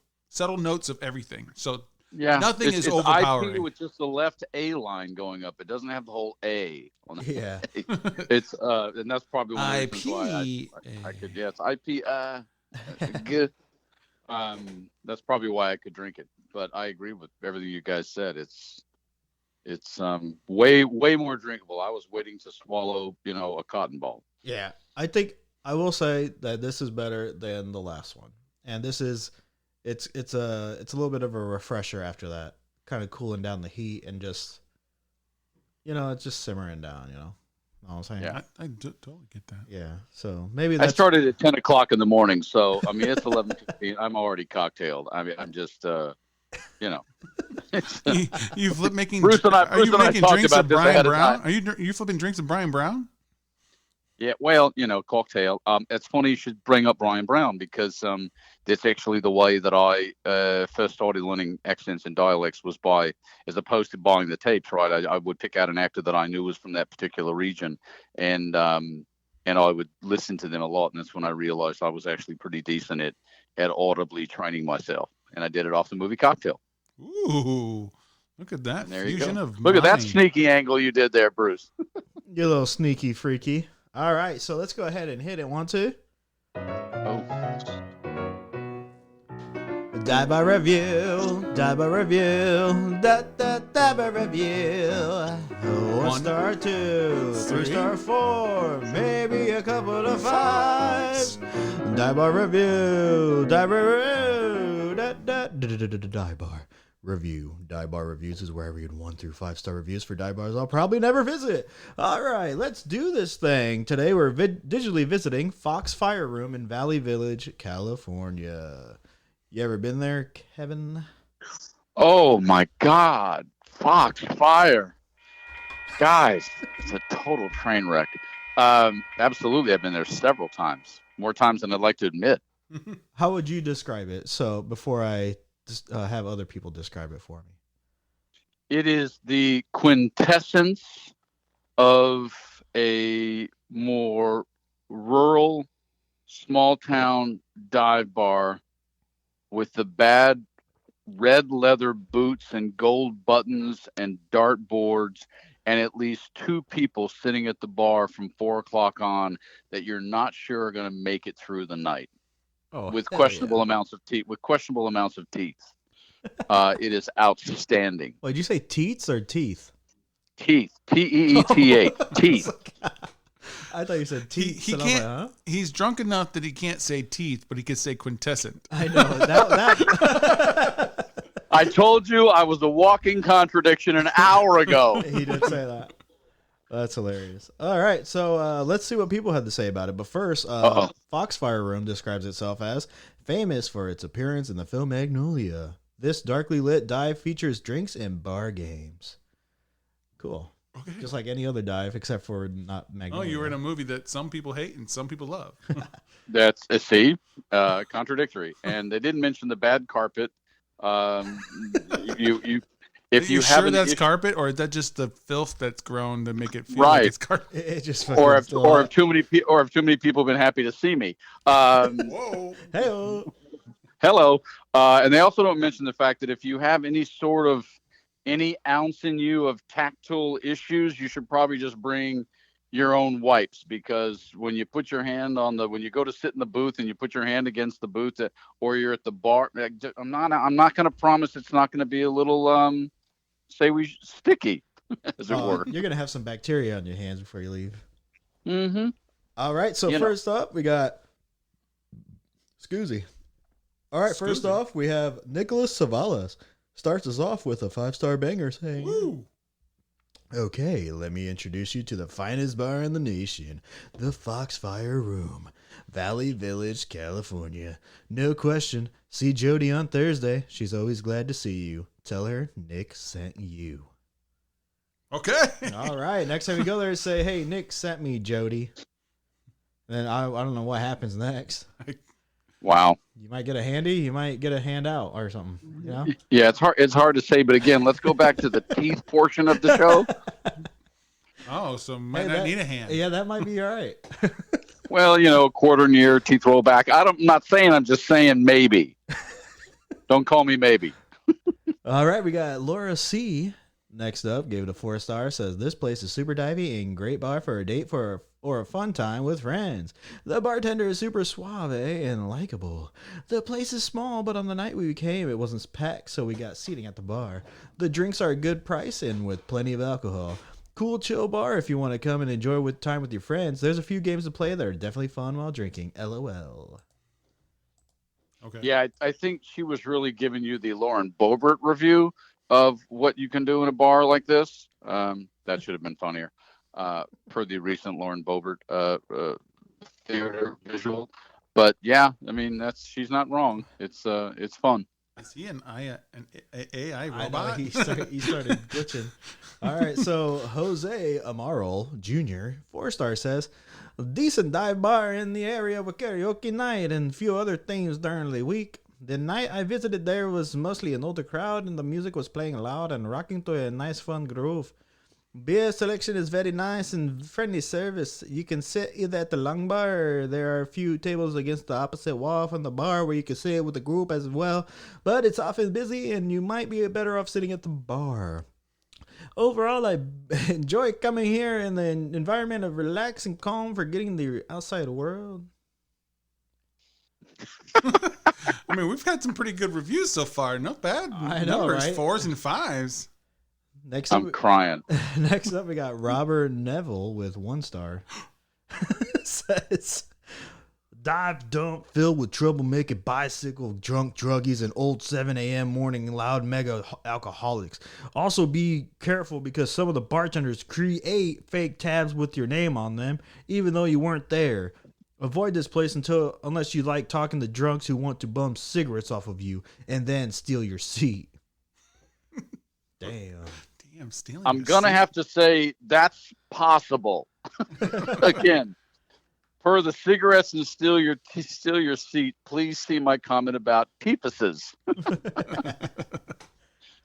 notes of everything. So Yeah, nothing is it's overpowering. IP with just the left A line going up. It doesn't have the whole A on the Yeah. It's and that's probably one of the reasons why I could IP good. That's probably why I could drink it. But I agree with everything you guys said. It's way more drinkable. I was waiting to swallow, a cotton ball. Yeah, I think I will say that this is better than the last one, and this is it's a little bit of a refresher after that, kind of cooling down the heat and just it's just simmering down. You know what I'm saying? Yeah. I totally get that. Yeah. So maybe I that's started at 10 o'clock in the morning, so I mean it's 11:15. I'm already cocktailed. I mean I'm just You flip making. Bruce and I- are you Bruce and I making talked drinks about of this Brian ahead of Brown? time. Are you flipping drinks of Brian Brown? Yeah, well, cocktail. It's funny you should bring up Brian Brown because that's actually the way that I first started learning accents and dialects was by, as opposed to buying the tapes, right? I would pick out an actor that I knew was from that particular region and and I would listen to them a lot. And that's when I realized I was actually pretty decent at audibly training myself. And I did it off the movie Cocktail. Ooh, look at that There you fusion go. of Look at that mind. sneaky angle you did there, Bruce. You little sneaky freaky. All right, so let's go ahead and hit it. 1, 2. Oh, Die by review, die by review, die by review. 1 star, 2, 3 star, 4, maybe a couple of 5s. Die bar review, die bar review, die bar review. Die bar reviews is wherever you'd 1 through 5 star reviews for die bars I'll probably never visit. All right, let's do this thing. Today we're digitally visiting Foxfire Room in Valley Village, California. You ever been there, Kevin? oh my God. Foxfire. Guys, it's a total train wreck. Absolutely. I've been there several times, more times than I'd like to admit. How would you describe it? So before I have other people describe it for me. It is the quintessence of a more rural, small town dive bar with the bad red leather boots and gold buttons and dartboards, and at least 2 people sitting at the bar from 4 o'clock on that you're not sure are going to make it through the night Oh, with hell questionable yeah. amounts of teeth. It is outstanding. Wait, did you say teats or teeth? Teeth. Teeth. Teeth. I thought you said teeth. He and I'm can't. like, huh? He's drunk enough that he can't say teeth, but he can say quintessent. I know that. I told you I was a walking contradiction an hour ago. He did say that. That's hilarious. All right, so let's see what people had to say about it. But first, Foxfire Room describes itself as famous for its appearance in the film Magnolia. This darkly lit dive features drinks and bar games. Cool. Okay. Just like any other dive, except for not Oh, Magnolia. you were in a movie that some people hate and some people love. That's contradictory. And they didn't mention the bad carpet. If you sure haven't, that's carpet, or is that just the filth that's grown to make it feel Right. like it's carpet? It just or if still or hot. if too many people have been happy to see me. Whoa! Hey-o. Hello. And they also don't mention the fact that if you have any ounce in you of tactile issues, you should probably just bring your own wipes, because when you put your hand when you go to sit in the booth and you put your hand against the booth, or you're at the bar, I'm not going to promise it's not going to be a little sticky, as it were. You're going to have some bacteria on your hands before you leave. Mm-hmm. All right, so You know. first up, we got Scoozy. All right, first Scoozy. off, we have Nicholas Savalas. Starts us off with a 5-star banger saying, Woo! okay, let me introduce you to the finest bar in the nation, the Foxfire Room, Valley Village, California. No question, see Jody on Thursday. She's always glad to see you. Tell her Nick sent you. Okay. All right, next time we go there, say, hey, Nick sent me, Jody. And then I don't know what happens next. Wow. You might get a handy, you might get a handout or something, you know? Yeah, it's hard to say, but again, let's go back to the teeth portion of the show. Oh, so might Hey, not that- need a hand. Yeah, that might be all right. Well, quarter near, teeth roll back. I'm not saying, I'm just saying maybe. Don't call me maybe. All right, we got Laura C. Next up, gave it a 4-star, says this place is super divey and great bar for a date or a fun time with friends. The bartender is super suave and likable. The place is small, but on the night we came, it wasn't packed, so we got seating at the bar. The drinks are a good price and with plenty of alcohol. Cool, chill bar if you want to come and enjoy time with your friends. There's a few games to play that are definitely fun while drinking. LOL. Okay. Yeah, I think she was really giving you the Lauren Boebert review of what you can do in a bar like this. That should have been funnier, per the recent Lauren Boebert theater visual. But yeah, I mean, she's not wrong. It's fun. Is he an AI I know, robot? he started glitching. All right, so Jose Amaral Jr., 4-star, says, decent dive bar in the area with karaoke night and a few other things during the week. The night I visited there was mostly an older crowd and the music was playing loud and rocking to a nice fun groove. Beer selection is very nice and friendly service. You can sit either at the long bar, or there are a few tables against the opposite wall from the bar where you can sit with the group as well, but it's often busy and you might be better off sitting at the bar. Overall, I enjoy coming here in the environment of relax and calm, forgetting the outside world. I mean, we've had some pretty good reviews so far. Not bad. I know, Numbers, right? 4s and 5s. Next I'm up, crying. next up, we got Robert Neville with 1 star. Says, dive dump filled with troublemaking bicycle drunk druggies and old 7 a.m. morning loud mega alcoholics. Also be careful because some of the bartenders create fake tabs with your name on them, even though you weren't there. Avoid this place unless you like talking to drunks who want to bum cigarettes off of you and then steal your seat. Damn. Damn, stealing. I'm your gonna seat. have to say that's possible. Again, per the cigarettes and steal your seat, please see my comment about teepuses.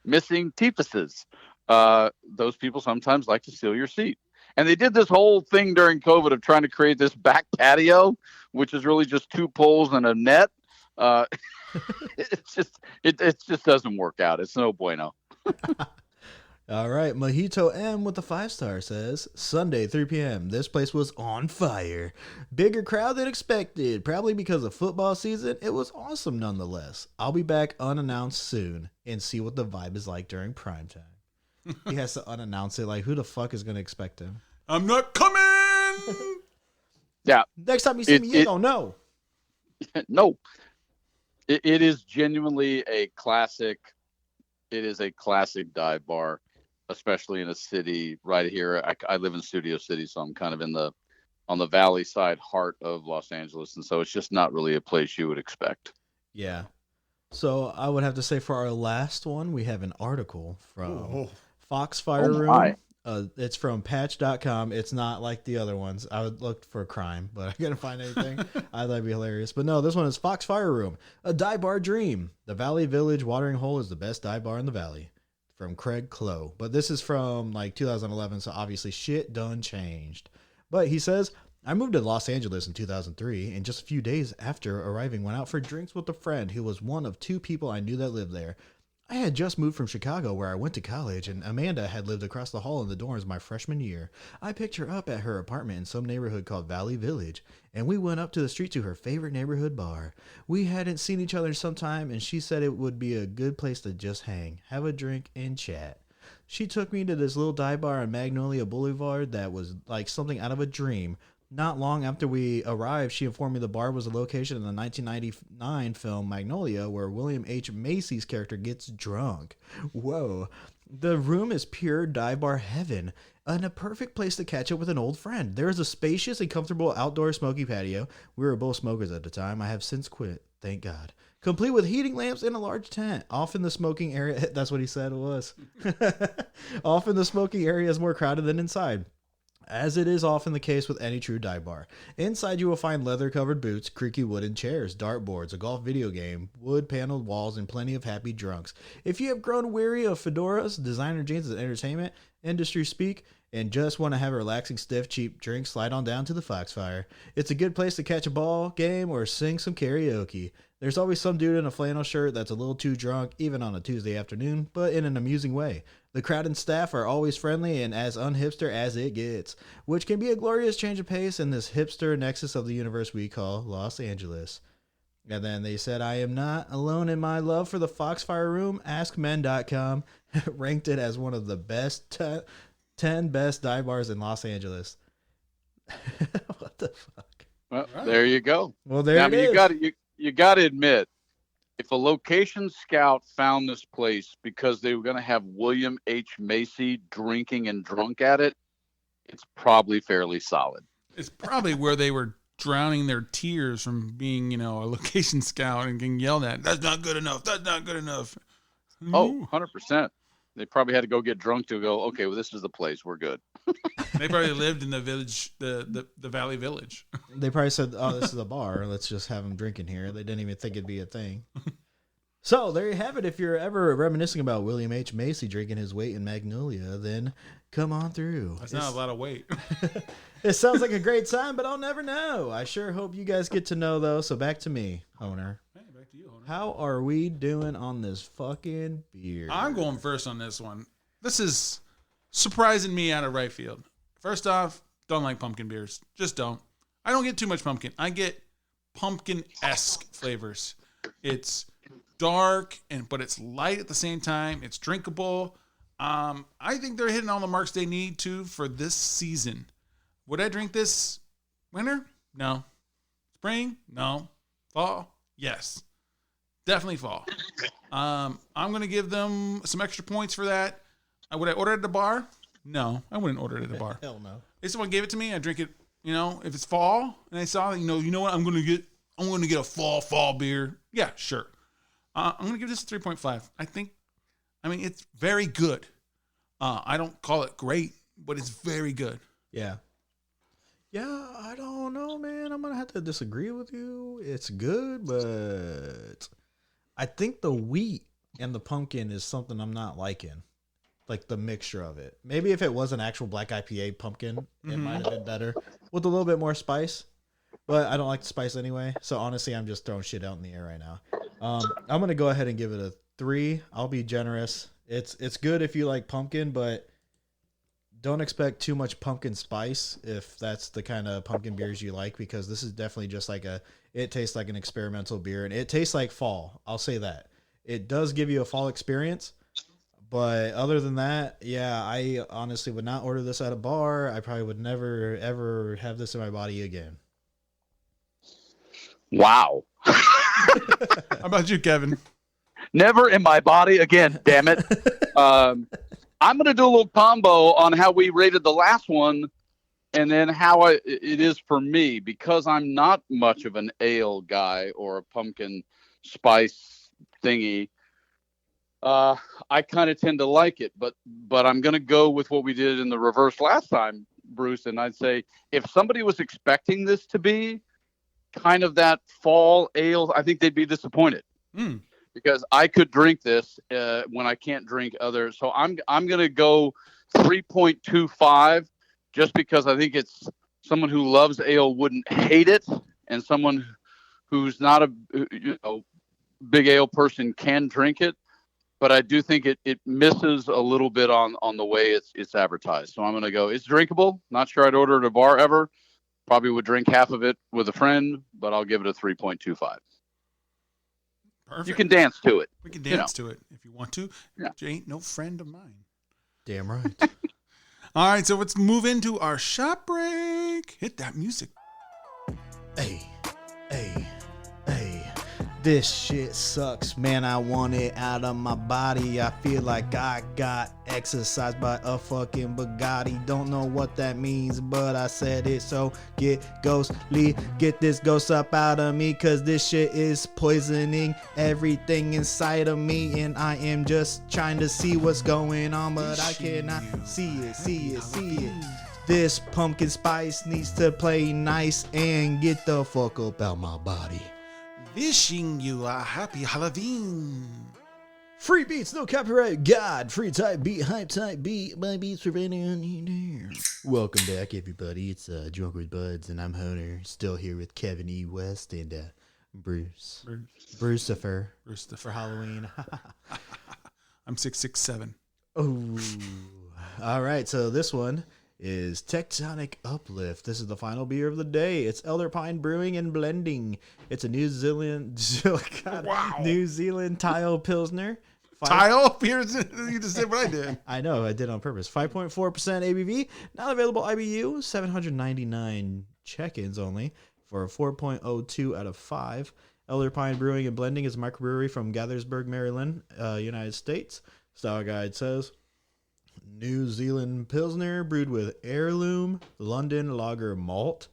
Missing teepuses. Those people sometimes like to steal your seat. And they did this whole thing during COVID of trying to create this back patio, which is really just 2 poles and a net. It just doesn't work out. It's no bueno. All right, Mojito M with the 5-star says, Sunday, 3 p.m. This place was on fire. Bigger crowd than expected. Probably because of football season. It was awesome nonetheless. I'll be back unannounced soon and see what the vibe is like during prime time. He has to unannounce it. Like, who the fuck is going to expect him? I'm not coming. Yeah. Next time you see me, you don't know. No. It is genuinely a classic. It is a classic dive bar, especially in a city right here. I live in Studio City, so I'm kind of on the valley side heart of Los Angeles, and so it's just not really a place you would expect. Yeah. So I would have to say for our last one, we have an article from Foxfire Room. It's from patch.com. It's not like the other ones. I would look for crime, but I couldn't find anything. I thought it'd be hilarious. But no, this one is Foxfire Room, a dive bar dream. The Valley Village watering hole is the best dive bar in the valley. From Craig Clow. But this is from like 2011, so obviously shit done changed. But he says, I moved to Los Angeles in 2003, and just a few days after arriving, went out for drinks with a friend who was one of 2 people I knew that lived there. I had just moved from Chicago where I went to college, and Amanda had lived across the hall in the dorms my freshman year. I picked her up at her apartment in some neighborhood called Valley Village, and we went up to the street to her favorite neighborhood bar. We hadn't seen each other in some time, and she said it would be a good place to just hang, have a drink, and chat. She took me to this little dive bar on Magnolia Boulevard that was like something out of a dream. Not long after we arrived, she informed me the bar was a location in the 1999 film Magnolia, where William H. Macy's character gets drunk. Whoa. The room is pure dive bar heaven, and a perfect place to catch up with an old friend. There is a spacious and comfortable outdoor smoky patio. We were both smokers at the time. I have since quit, thank God. Complete with heating lamps and a large tent. Often the smoking area, that's what he said it was. Often the smoking area is more crowded than inside, as it is often the case with any true dive bar. Inside you will find leather-covered boots, creaky wooden chairs, dartboards, a golf video game, wood-paneled walls, and plenty of happy drunks. If you have grown weary of fedoras, designer jeans, and entertainment industry speak, and just want to have a relaxing, stiff, cheap drink, slide on down to the Foxfire. It's a good place to catch a ball game or sing some karaoke. There's always some dude in a flannel shirt that's a little too drunk, even on a Tuesday afternoon, but in an amusing way. The crowd and staff are always friendly and as unhipster as it gets, which can be a glorious change of pace in this hipster nexus of the universe we call Los Angeles. And then they said, I am not alone in my love for the Foxfire Room. AskMen.com ranked it as one of the best 10 best dive bars in Los Angeles. What the fuck? Well, there you go. Well, there I it mean, is. you got to admit, if a location scout found this place because they were going to have William H. Macy drinking and drunk at it, it's probably fairly solid. It's probably where they were drowning their tears from being, a location scout and getting yelled at. That's not good enough. That's not good enough. Oh, 100%. They probably had to go get drunk to go, okay, well, this is the place. We're good. They probably lived in the village, the Valley Village. They probably said, oh, this is a bar. Let's just have them drinking here. They didn't even think it'd be a thing. So there you have it. If you're ever reminiscing about William H. Macy drinking his weight in Magnolia, then come on through. That's not a lot of weight. It sounds like a great time, but I'll never know. I sure hope you guys get to know, though. So back to me, Honer. Hey, back to you, Honer. How are we doing on this fucking beer? I'm going first on this one. This is surprising me out of right field. First off, don't like pumpkin beers. Just don't. I don't get too much pumpkin. I get pumpkin-esque flavors. It's dark, but it's light at the same time. It's drinkable. I think they're hitting all the marks they need to for this season. Would I drink this winter? No. Spring? No. Fall? Yes. Definitely fall. I'm going to give them some extra points for that. Would I order it at the bar? No, I wouldn't order it at the bar. Hell no. If someone gave it to me, I drink it. If it's fall and I saw, you know what, I'm going to get a fall beer. Yeah, sure. I'm going to give this a 3.5. It's very good. I don't call it great, but it's very good. Yeah. Yeah, I don't know, man. I'm going to have to disagree with you. It's good, but I think the wheat and the pumpkin is something I'm not liking. Like the mixture of it. Maybe if it was an actual black IPA pumpkin, it might have been better with a little bit more spice. But I don't like the spice anyway. So honestly, I'm just throwing shit out in the air right now. I'm going to go ahead and give it a 3. I'll be generous. It's good if you like pumpkin, but don't expect too much pumpkin spice if that's the kind of pumpkin beers you like, because this is definitely just it tastes like an experimental beer, and it tastes like fall. I'll say that. It does give you a fall experience, but other than that, yeah, I honestly would not order this at a bar. I probably would never, ever have this in my body again. Wow. How about you, Kevin? Never in my body again, damn it. I'm going to do a little combo on how we rated the last one and then how it is for me, because I'm not much of an ale guy or a pumpkin spice thingy. I kind of tend to like it, but I'm going to go with what we did in the reverse last time, Bruce. And I'd say if somebody was expecting this to be kind of that fall ale, I think they'd be disappointed. Because I could drink this when I can't drink other. So I'm going to go 3.25 just because I think it's someone who loves ale wouldn't hate it, and someone who's not a big ale person can drink it. But I do think it misses a little bit on the way it's advertised. So I'm going to go, it's drinkable. Not sure I'd order it at a bar ever. Probably would drink half of it with a friend, but I'll give it a 3.25. Perfect. You can dance to it. We can dance to it if you want to. Yeah. You ain't no friend of mine. Damn right. All right, so let's move into our shop break. Hit that music. Hey. This shit sucks, man. I want it out of my body. I feel like I got exercised by a fucking Bugatti. Don't know what that means, but I said it, so get ghostly. Get this ghost up out of me, cause this shit is poisoning everything inside of me. And I am just trying to see what's going on, but I cannot see it. This pumpkin spice needs to play nice and get the fuck up out my body. Wishing you a happy Halloween. Free beats, no copyright. God, free type beat, hype type beat. My beats for anyone you dare. Welcome back, everybody. It's Drunk with Buds, and I'm Honer. Still here with Kevin E. West and Bruce. Brucifer. For Halloween. I'm 667. Oh, all right. So this one is Tectonic Uplift. This is the final beer of the day. It's Elder Pine Brewing and Blending. It's a New Zealand tile pilsner. Tile? You just did what I did. I know, I did on purpose. 5.4% ABV. Not available IBU. 799 check-ins only for a 4.02 out of 5. Elder Pine Brewing and Blending is a microbrewery from Gaithersburg, Maryland, United States. Style guide says, New Zealand Pilsner brewed with heirloom London lager malt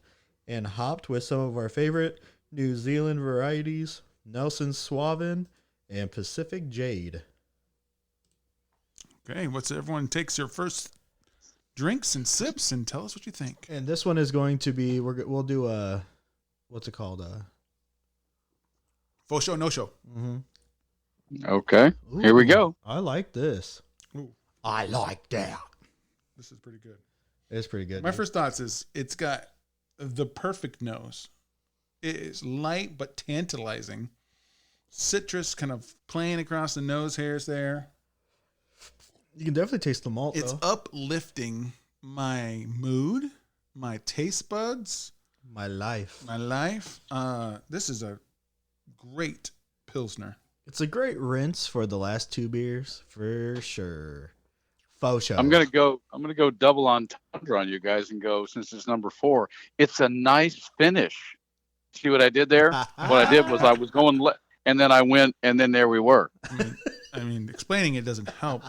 and hopped with some of our favorite New Zealand varieties, Nelson Sauvin and Pacific Jade. Okay, everyone takes their first drinks and sips and tell us what you think. And this one is going to be, we'll do a, what's it called? Faux show, no show. Mm-hmm. Okay. Here we go. I like this. Ooh, I like that. this is pretty good. It's pretty good. My first thoughts is it's got the perfect nose. It is light but tantalizing. Citrus kind of playing across the nose hairs there. You can definitely taste the malt, It's though. uplifting my mood, my taste buds, My life. my life. This is a great Pilsner. It's a great rinse for the last 2 beers, for sure. Faux show. I'm gonna go double entendre on you guys and go, since it's number 4. It's a nice finish. See what I did there? What I did was I was going and then I went, and then there we were. I mean, explaining it doesn't help.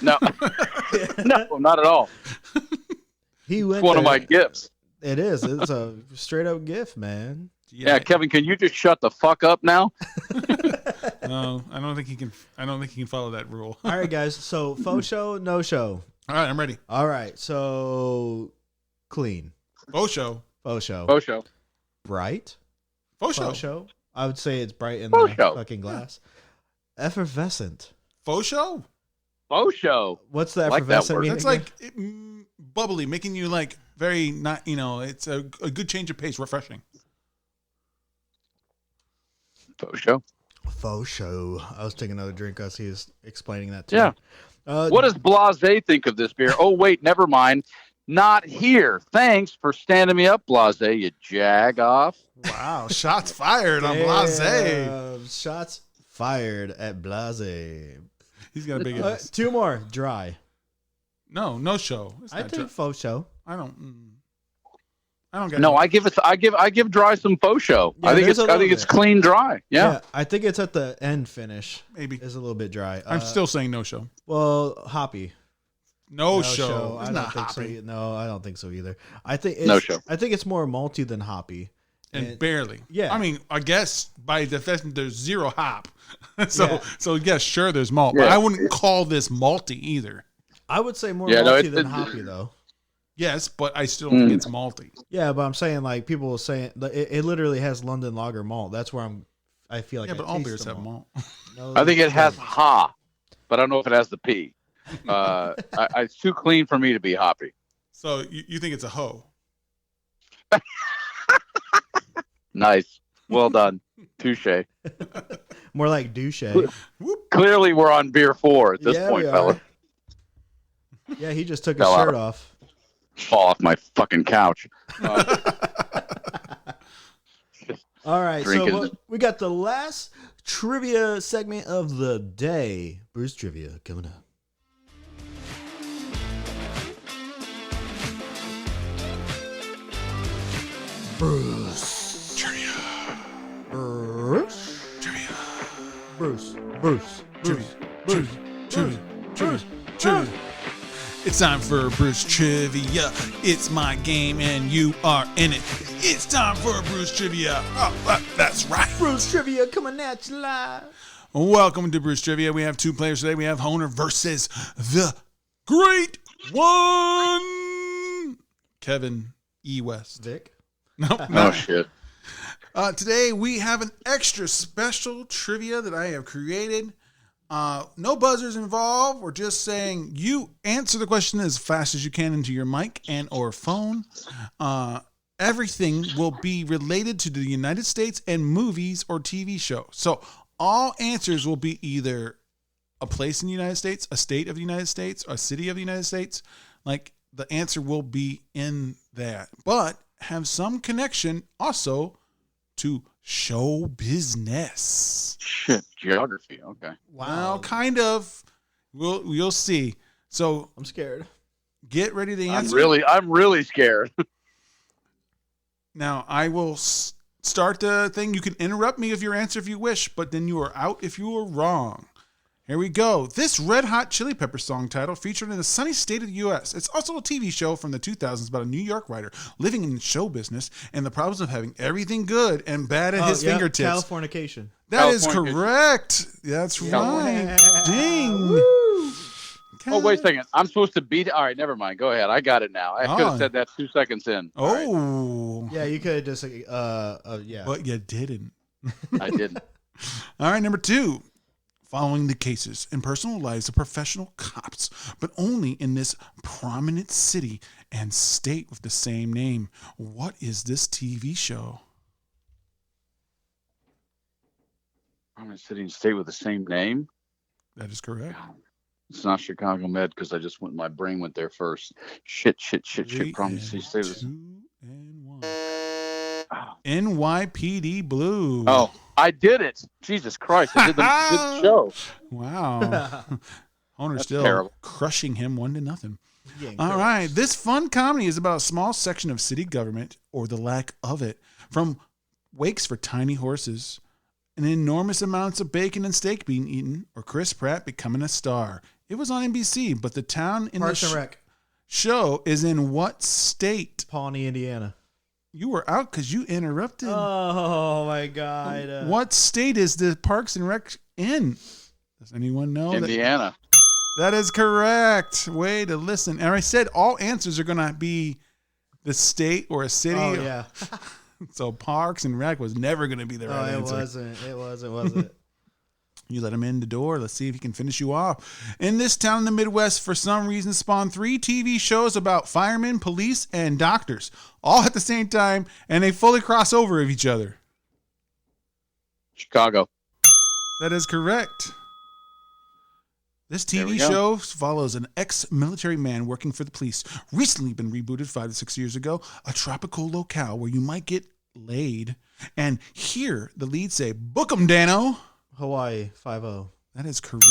No, no, not at all. He went It's one of there. my gifts. It is. It's a straight up gift, man. Yeah, Kevin, can you just shut the fuck up now? No, I don't think he can. I don't think he can follow that rule. All right, guys. So faux show, no show. All right, I'm ready. All right. So clean. Faux show. Faux show. Faux show. Bright. Faux show. Faux show. I would say it's bright in Faux the show. fucking glass. Effervescent. Faux show. Faux show. What's the I like that effervescent word. mean? That's again? like bubbly, making you like very not. It's a good change of pace, refreshing. Faux show. Faux show. I was taking another drink as he was explaining that to Yeah. me. What does Blazay think of this beer? Oh, wait, never mind. Not here. Thanks for standing me up, Blazay, you jag off. Wow, shots fired on Blazay. Damn, shots fired at Blazay. He's got a big ass. 2 more. Dry. No show. It's I not think faux show. I don't get No, I give dry some faux show. Yeah, I think there's a little it's bit. clean dry. Yeah. I think it's at the end finish. maybe. It's a little bit dry. I'm still saying no show. Well, hoppy. No show. I It's don't not think hoppy. so. No, I don't think so either. I think it's, No show. I think it's more malty than hoppy. And barely. Yeah. I mean, I guess by definition, there's zero hop. so, Yeah. so yes, sure, there's malt, but Yeah. I wouldn't call this malty either. I would say more Yeah, no, malty it- than it- hoppy though. Yes, but I still don't think it's malty. Yeah, but I'm saying like people will say it literally has London lager malt. That's where I feel like Yeah, I but all taste beers the have malt. No, I think it has doesn't. ha, but I don't know if it has the P. It's too clean for me to be hoppy. So you think it's a hoe? Nice. Well done. Touche. More like douche. Whoop. Clearly, we're on beer 4 at this Yeah, point, we fella. are. Yeah, he just took his Fell out. shirt off. Fall off my fucking couch. All right, Drinking. so we got the last trivia segment of the day. Bruce trivia coming up. Bruce Trivia. Bruce Trivia. Bruce Bruce Trivia. Bruce Trivia. Trivia. Trivia. It's time for Bruce Trivia. It's my game and you are in it. It's time for Bruce Trivia. Oh, that's right. Bruce trivia coming at you live. Welcome to Bruce Trivia. We have 2 players today. We have Honer versus the Great One, Kevin E. West. Vic. Nope. Oh, shit. Today we have an extra special trivia that I have created. No buzzers involved. We're just saying you answer the question as fast as you can into your mic and or phone. Everything will be related to the United States and movies or TV shows. So all answers will be either a place in the United States, a state of the United States, a city of the United States. Like the answer will be in that, but have some connection also to show business. Shit. Geography. Okay. Well, kind of. We'll see. So I'm scared. get ready to answer. I'm really scared. Now I will start the thing. You can interrupt me if your answer if you wish, but then you are out if you are wrong. Here we go. This Red Hot Chili Pepper song title featured in the sunny state of the U.S. It's also a TV show from the 2000s about a New York writer living in show business and the problems of having everything good and bad at his fingertips. Californication. That is California. correct. That's right. Ding. Oh, wait a second. I'm supposed to beat. All right, never mind. Go ahead. I got it now. I could have said that 2 seconds in. All right. Oh. Yeah, you could have just yeah. But you didn't. I didn't. All right, number 2. following the cases and personal lives of professional cops, but only in this prominent city and state with the same name. What is this TV show? Prominent city and state with the same name. That is correct. It's not Chicago Med because I just my brain went there first. Shit. Three Prominent city, and state with. 2 and 1. NYPD Blue. Oh, I did it. Jesus Christ. I did the show. Wow. Honer's That's still terrible. crushing him 1-0. Yeah, All right. This fun comedy is about a small section of city government, or the lack of it, from wakes for tiny horses, and enormous amounts of bacon and steak being eaten, or Chris Pratt becoming a star. It was on NBC, but the town in Parks the and Rec. show is in what state? Pawnee, Indiana. You were out because you interrupted. Oh my God! What state is the Parks and Rec in? Does anyone know? Indiana. That is correct. Way to listen. And I said all answers are going to be the state or a city. Oh yeah. So Parks and Rec was never going to be the right It answer. wasn't. You let him in the door. Let's see if he can finish you off. In this town in the Midwest, for some reason, spawned 3 TV shows about firemen, police, and doctors, all at the same time, and they fully cross over of each other. Chicago. That is correct. This There we TV go. show follows an ex-military man working for the police, recently been rebooted 5 to 6 years ago, a tropical locale where you might get laid, and hear the lead say, "Book 'em, Dano." Hawaii 5-0. That is correct.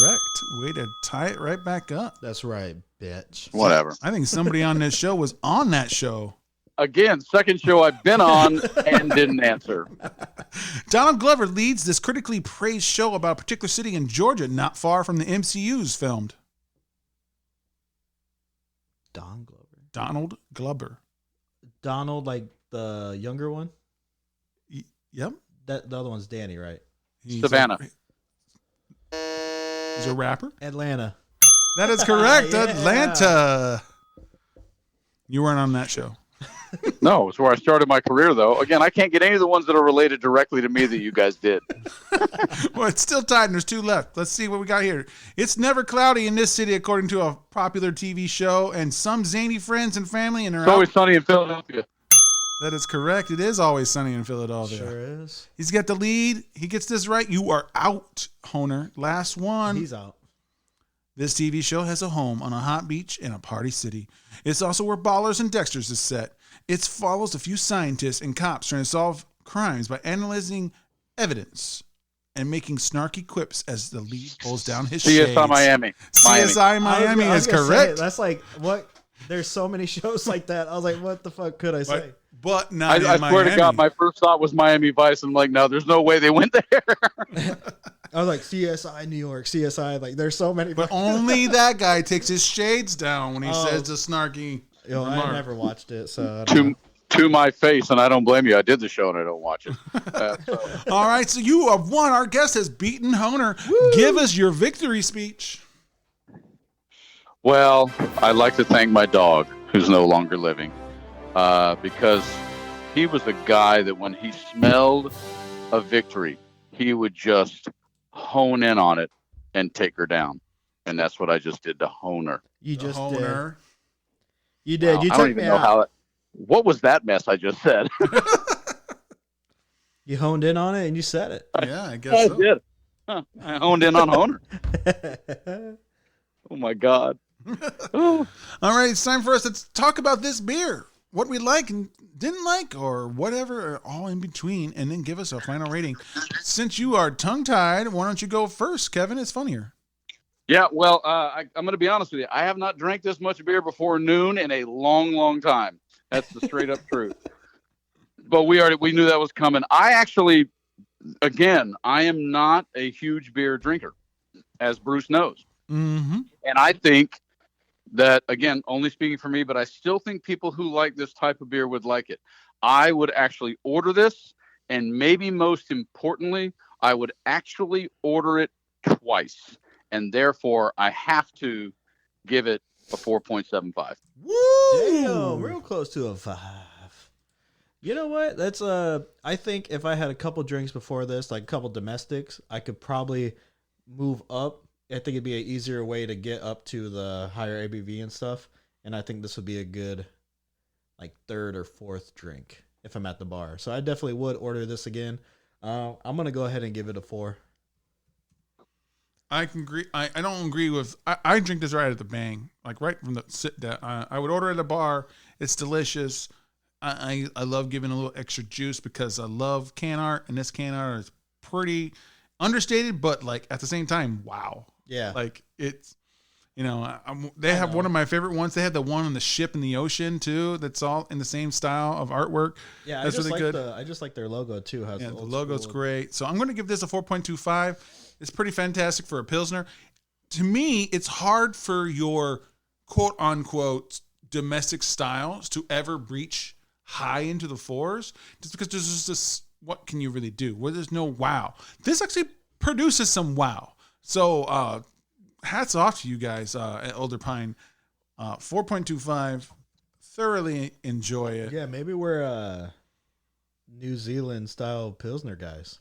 Way to tie it right back up. That's right, bitch. Whatever. I think somebody on this show was on that show. Again, second show I've been on and didn't answer. Donald Glover leads this critically praised show about a particular city in Georgia, not far from the MCU's filmed. Don Glover. Donald Glover. Donald, like the younger one. Yep. That the other one's Danny, right? He's Savannah. He's a rapper. Atlanta. That is correct. Yeah. Atlanta. You weren't on that show. No, it's where I started my career, though. Again, I can't get any of the ones that are related directly to me that you guys did. Well, it's still tied, and there's 2 left. Let's see what we got here. It's never cloudy in this city, according to a popular TV show, and some zany friends and family. And It's always sunny in Philadelphia. That is correct. It is always sunny in Philadelphia. Sure is. He's got the lead. He gets this right. You are out, Honer. Last one. He's out. This TV show has a home on a hot beach in a party city. It's also where Ballers and Dexters is set. It follows a few scientists and cops trying to solve crimes by analyzing evidence and making snarky quips as the lead pulls down his shades. CSI Miami. CSI Miami I was is gonna say, correct. that's like what. There's so many shows like that. I was like, what the fuck could I say? But not in I swear to Miami. God, my first thought was Miami Vice. I'm like, no, there's no way they went there. I was like, CSI New York, CSI. Like, there's so many. But only that guy takes his shades down when he Oh. says the snarky Yo, I remark. never watched it, so I don't know. to my face, and I don't blame you. I did the show and I don't watch it. All right, so you have won. Our guest has beaten Honer. Give us your victory speech. Well, I'd like to thank my dog, who's no longer living, because he was the guy that when he smelled a victory, he would just hone in on it and take her down. And that's what I just did to Honer. You just did. Honer. You did. Wow, You I don't took even me know out. how. What was that mess I just said? You honed in on it and you said it. Yeah, I I guess so. did. Huh, I honed in on Honer. Oh my God. Oh. All right, it's time for us to talk about this beer. What we like and didn't like, or whatever, or all in between, and then give us a final rating. Since you are tongue-tied, why don't you go first, Kevin? It's funnier. Yeah, well, I'm going to be honest with you. I have not drank this much beer before noon in a long, long time. That's the straight up truth. But we knew that was coming. I actually, again, I am not a huge beer drinker, as Bruce knows. Mm-hmm. And I think that, again, only speaking for me, but I still think people who like this type of beer would like it. I would actually order this, and maybe most importantly, I would actually order it twice. And therefore, I have to give it a 4.75. Woo! Damn, real close to a 5. You know what? That's I think if I had a couple drinks before this, like a couple domestics, I could probably move up, I think it'd be an easier way to get up to the higher ABV and stuff. And I think this would be a good like third or fourth drink if I'm at the bar. So I definitely would order this again. I'm gonna go ahead and give it a 4. I can agree. I don't agree with. I drink this right at the bang, like right from the sit down. I would order at a bar. It's delicious. I love giving a little extra juice because I love can art, and this can art is pretty understated, but like at the same time, wow. Yeah. Like it's, they have one of my favorite ones. They have the one on the ship in the ocean too. That's all in the same style of artwork. Yeah, that's really good. I just like their logo too. Yeah, the logo's great. So I'm going to give this a 4.25. It's pretty fantastic for a Pilsner. To me, it's hard for your quote unquote domestic styles to ever reach high into the 4s, just because there's just this, what can you really do where there's no wow. This actually produces some wow. So hats off to you guys at Older Pine. 4.25, thoroughly enjoy it. Yeah, maybe we're New Zealand style Pilsner guys,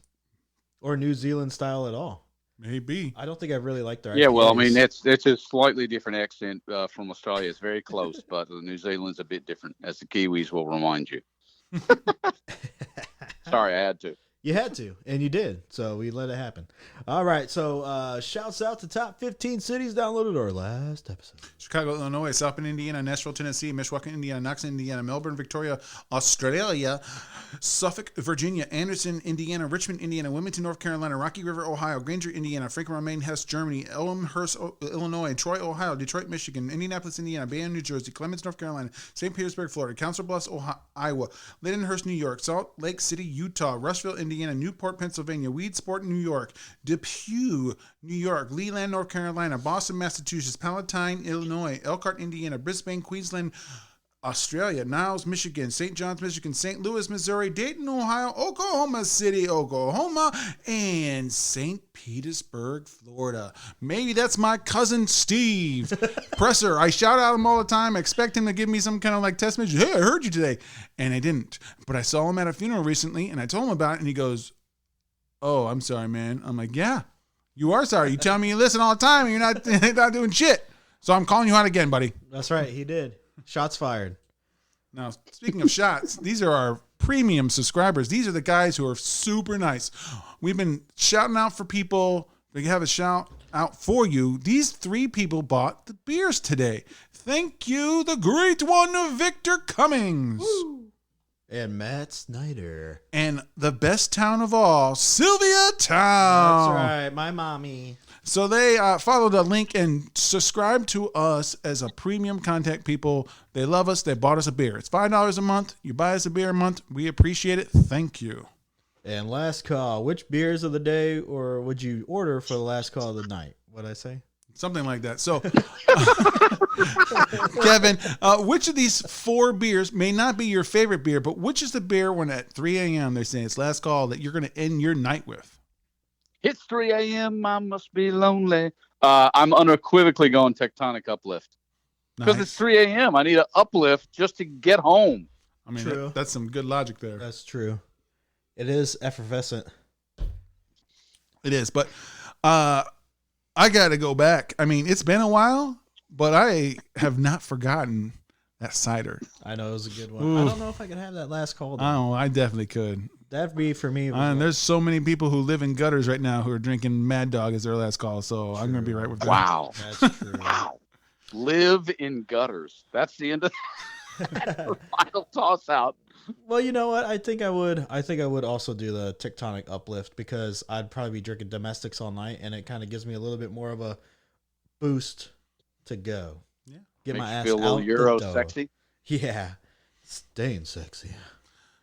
or New Zealand style at all. Maybe. I don't think I really like their. Yeah, well, I IPAs. mean, it's a slightly different accent from Australia. It's very close, but New Zealand's a bit different, as the Kiwis will remind you. Sorry, I had to. You had to, and you did, so we let it happen. All right, so shouts out to top 15 cities downloaded our last episode. Chicago, Illinois, South Bend, Indiana, Nashville, Tennessee, Mishawaka, Indiana, Knox, Indiana, Melbourne, Victoria, Australia, Suffolk, Virginia, Anderson, Indiana, Richmond, Indiana, Wilmington, North Carolina, Rocky River, Ohio, Granger, Indiana, Franklin, Romaine, Hesse, Germany, Elmhurst, Illinois, Troy, Ohio, Detroit, Michigan, Indianapolis, Indiana, Bayonne, New Jersey, Clemens, North Carolina, St. Petersburg, Florida, Council Bluffs, Ohio, Iowa, Lindenhurst, New York, Salt Lake City, Utah, Rushville, Indiana, Newport, Pennsylvania, Weedsport, New York, Depew, New York, Leland, North Carolina, Boston, Massachusetts, Palatine, Illinois, Elkhart, Indiana, Brisbane, Queensland, Australia, Niles, Michigan, St. John's, Michigan, St. Louis, Missouri, Dayton, Ohio, Oklahoma City, Oklahoma, and St. Petersburg, Florida. Maybe that's my cousin Steve Presser. I shout out him all the time. I expect him to give me some kind of like test message. Hey, I heard you today. And I didn't. But I saw him at a funeral recently, and I told him about it, and he goes, "Oh, I'm sorry, man." I'm like, "Yeah, you are sorry. You tell me you listen all the time, and you're not doing shit. So I'm calling you out again, buddy." That's right, he did. Shots fired. Now, speaking of shots, these are our premium subscribers. These are the guys who are super nice. We've been shouting out for people. We have a shout out for you. These 3 people bought the beers today. Thank you, the great one, Victor Cummings. Woo. And Matt Snyder. And the best town of all, Sylvia Town. That's right, my mommy. So they followed a link and subscribed to us as a premium contact people. They love us. They bought us a beer. It's $5 a month. You buy us a beer a month. We appreciate it. Thank you. And last call, which beers of the day or would you order for the last call of the night? What'd I say? Something like that. So, Kevin, which of these 4 beers may not be your favorite beer, but which is the beer when at 3 a.m. they say it's last call that you're going to end your night with? It's 3 a.m. I must be lonely. I'm unequivocally going Tectonic Uplift. Because it's 3 a.m. I need an uplift just to get home. I mean, True. that's some good logic there. That's true. It is effervescent. It is, but I got to go back. I mean, it's been a while, but I have not forgotten that cider. I know it was a good one. Ooh. I don't know if I could have that last call. Though. Oh, I definitely could. That'd be for me. There's so many people who live in gutters right now who are drinking Mad Dog as their last call, so I'm going to be right with them. Wow. That's true. Wow. Live in gutters. That's the end of the final toss out. Well, you know what? I think I would also do the Tectonic Uplift because I'd probably be drinking domestics all night, and it kind of gives me a little bit more of a boost to go. Yeah. Get Makes my you ass feel a little out Euro the door. sexy. Yeah, staying sexy.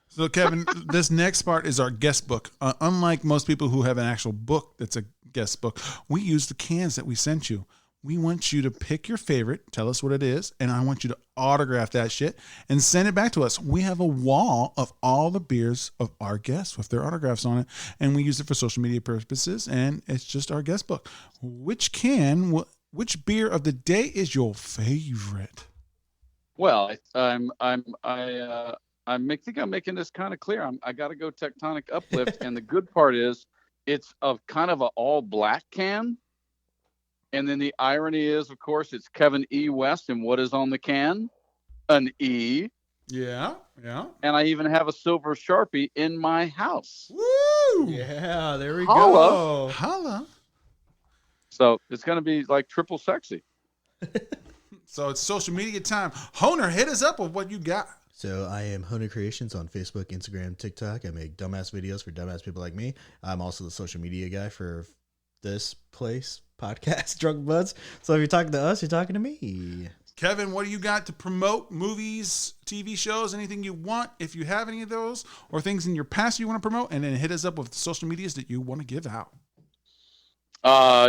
So, Kevin, this next part is our guest book. Unlike most people who have an actual book that's a guest book, we use the cans that we sent you. We want you to pick your favorite, tell us what it is, and I want you to autograph that shit and send it back to us. We have a wall of all the beers of our guests with their autographs on it, and we use it for social media purposes, and it's just our guest book. Which beer of the day is your favorite? Well, I think I'm making this kind of clear. I got to go Tectonic Uplift, and the good part is it's of kind of an all black can. And then the irony is, of course, it's Kevin E. West, and what is on the can? An E. Yeah. And I even have a silver Sharpie in my house. Woo! Yeah, there we Holla. go. Holla. So it's going to be like triple sexy. So it's social media time. Honer, hit us up with what you got. So I am Honer Creations on Facebook, Instagram, TikTok. I make dumbass videos for dumbass people like me. I'm also the social media guy for this place, podcast, Drunk Buds. So if you're talking to us, you're talking to me. Kevin, what do you got to promote? Movies, TV shows, anything you want, if you have any of those, or things in your past you want to promote, and then hit us up with the social medias that you want to give out.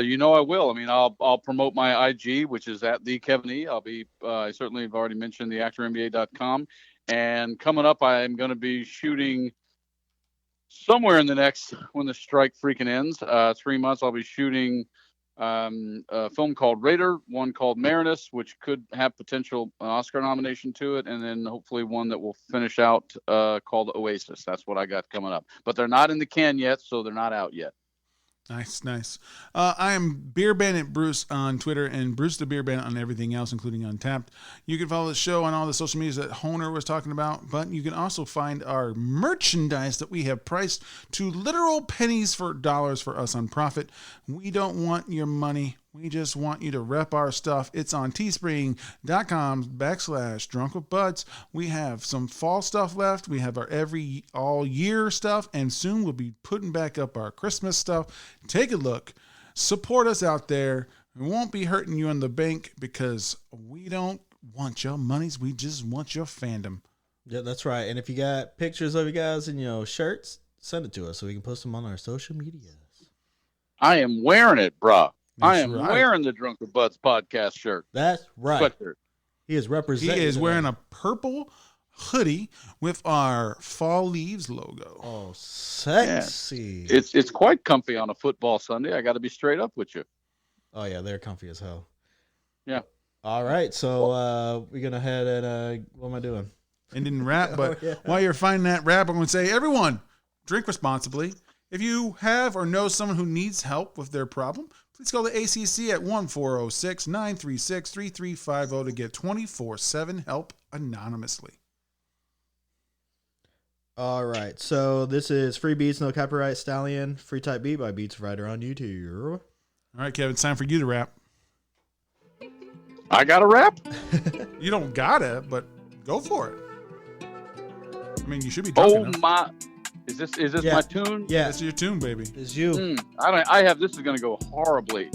You know I will. I mean, I'll promote my IG, which is at the Kevin E. I'll be I certainly have already mentioned the actormba.com, and coming up, I am going to be shooting somewhere in the next, when the strike freaking ends, 3 months. I'll be shooting a film called Raider, one called Marinus, which could have potential Oscar nomination to it, and then hopefully one that will finish out called Oasis. That's what I got coming up, but they're not in the can yet, so they're not out yet. Nice. I am Beer Bandit Bruce on Twitter and Bruce the Beer Bandit on everything else, including Untapped. You can follow the show on all the social medias that Honer was talking about, but you can also find our merchandise that we have priced to literal pennies for dollars for us on profit. We don't want your money. We just want you to rep our stuff. It's on teespring.com/drunkwithbuds. We have some fall stuff left. We have our all year stuff, and soon we'll be putting back up our Christmas stuff. Take a look. Support us out there. We won't be hurting you in the bank because we don't want your monies. We just want your fandom. Yeah, that's right. And if you got pictures of you guys in shirts, send it to us so we can post them on our social medias. I am wearing it, bruh. I am right. wearing the Drunk with Buds podcast shirt. That's right. Sweatshirt. He is representing. He is wearing a purple hoodie with our Fall Leaves logo. Oh, sexy. Yeah. It's quite comfy on a football Sunday. I got to be straight up with you. Oh, yeah, they're comfy as hell. Yeah. All right, so we're going to head and what am I doing? And didn't rap, but Oh, yeah. while you're finding that rap, I'm going to say, everyone, drink responsibly. If you have or know someone who needs help with their problem, please call the ACC at 1-406-936-3350 to get 24/7 help anonymously. All right, so this is Free Beats, No Copyright Stallion, Free Type Beat by Beats Writer on YouTube. All right, Kevin, it's time for you to rap. I got a rap? You don't gotta, but go for it. I mean, you should be drunk enough. My... Is this Yeah. my tune? Yeah, That's your tune, baby. it's you. I have this is gonna go horribly.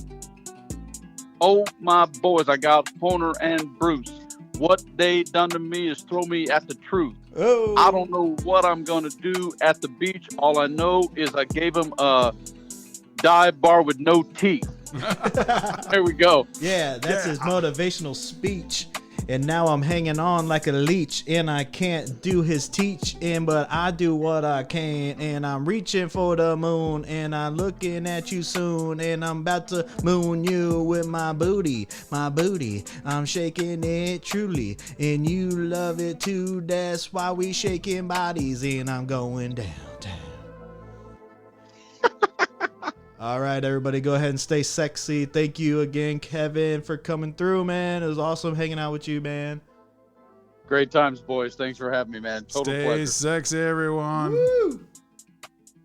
Oh my boys, I got Honer and Bruce. What they done to me is throw me at the truth. Oh, I don't know what I'm gonna do at the beach. All I know is I gave him a dive bar with no teeth. There we go. Yeah, that's his motivational speech. And now I'm hanging on like a leech, and I can't do his teaching, but I do what I can, and I'm reaching for the moon, and I'm looking at you soon, and I'm about to moon you with my booty, I'm shaking it truly, and you love it too, that's why we shaking bodies, and I'm going downtown. All right, everybody, go ahead and stay sexy. Thank you again, Kevin, for coming through, man. It was awesome hanging out with you, man. Great times, boys. Thanks for having me, man. Total Stay pleasure. sexy, everyone. Woo!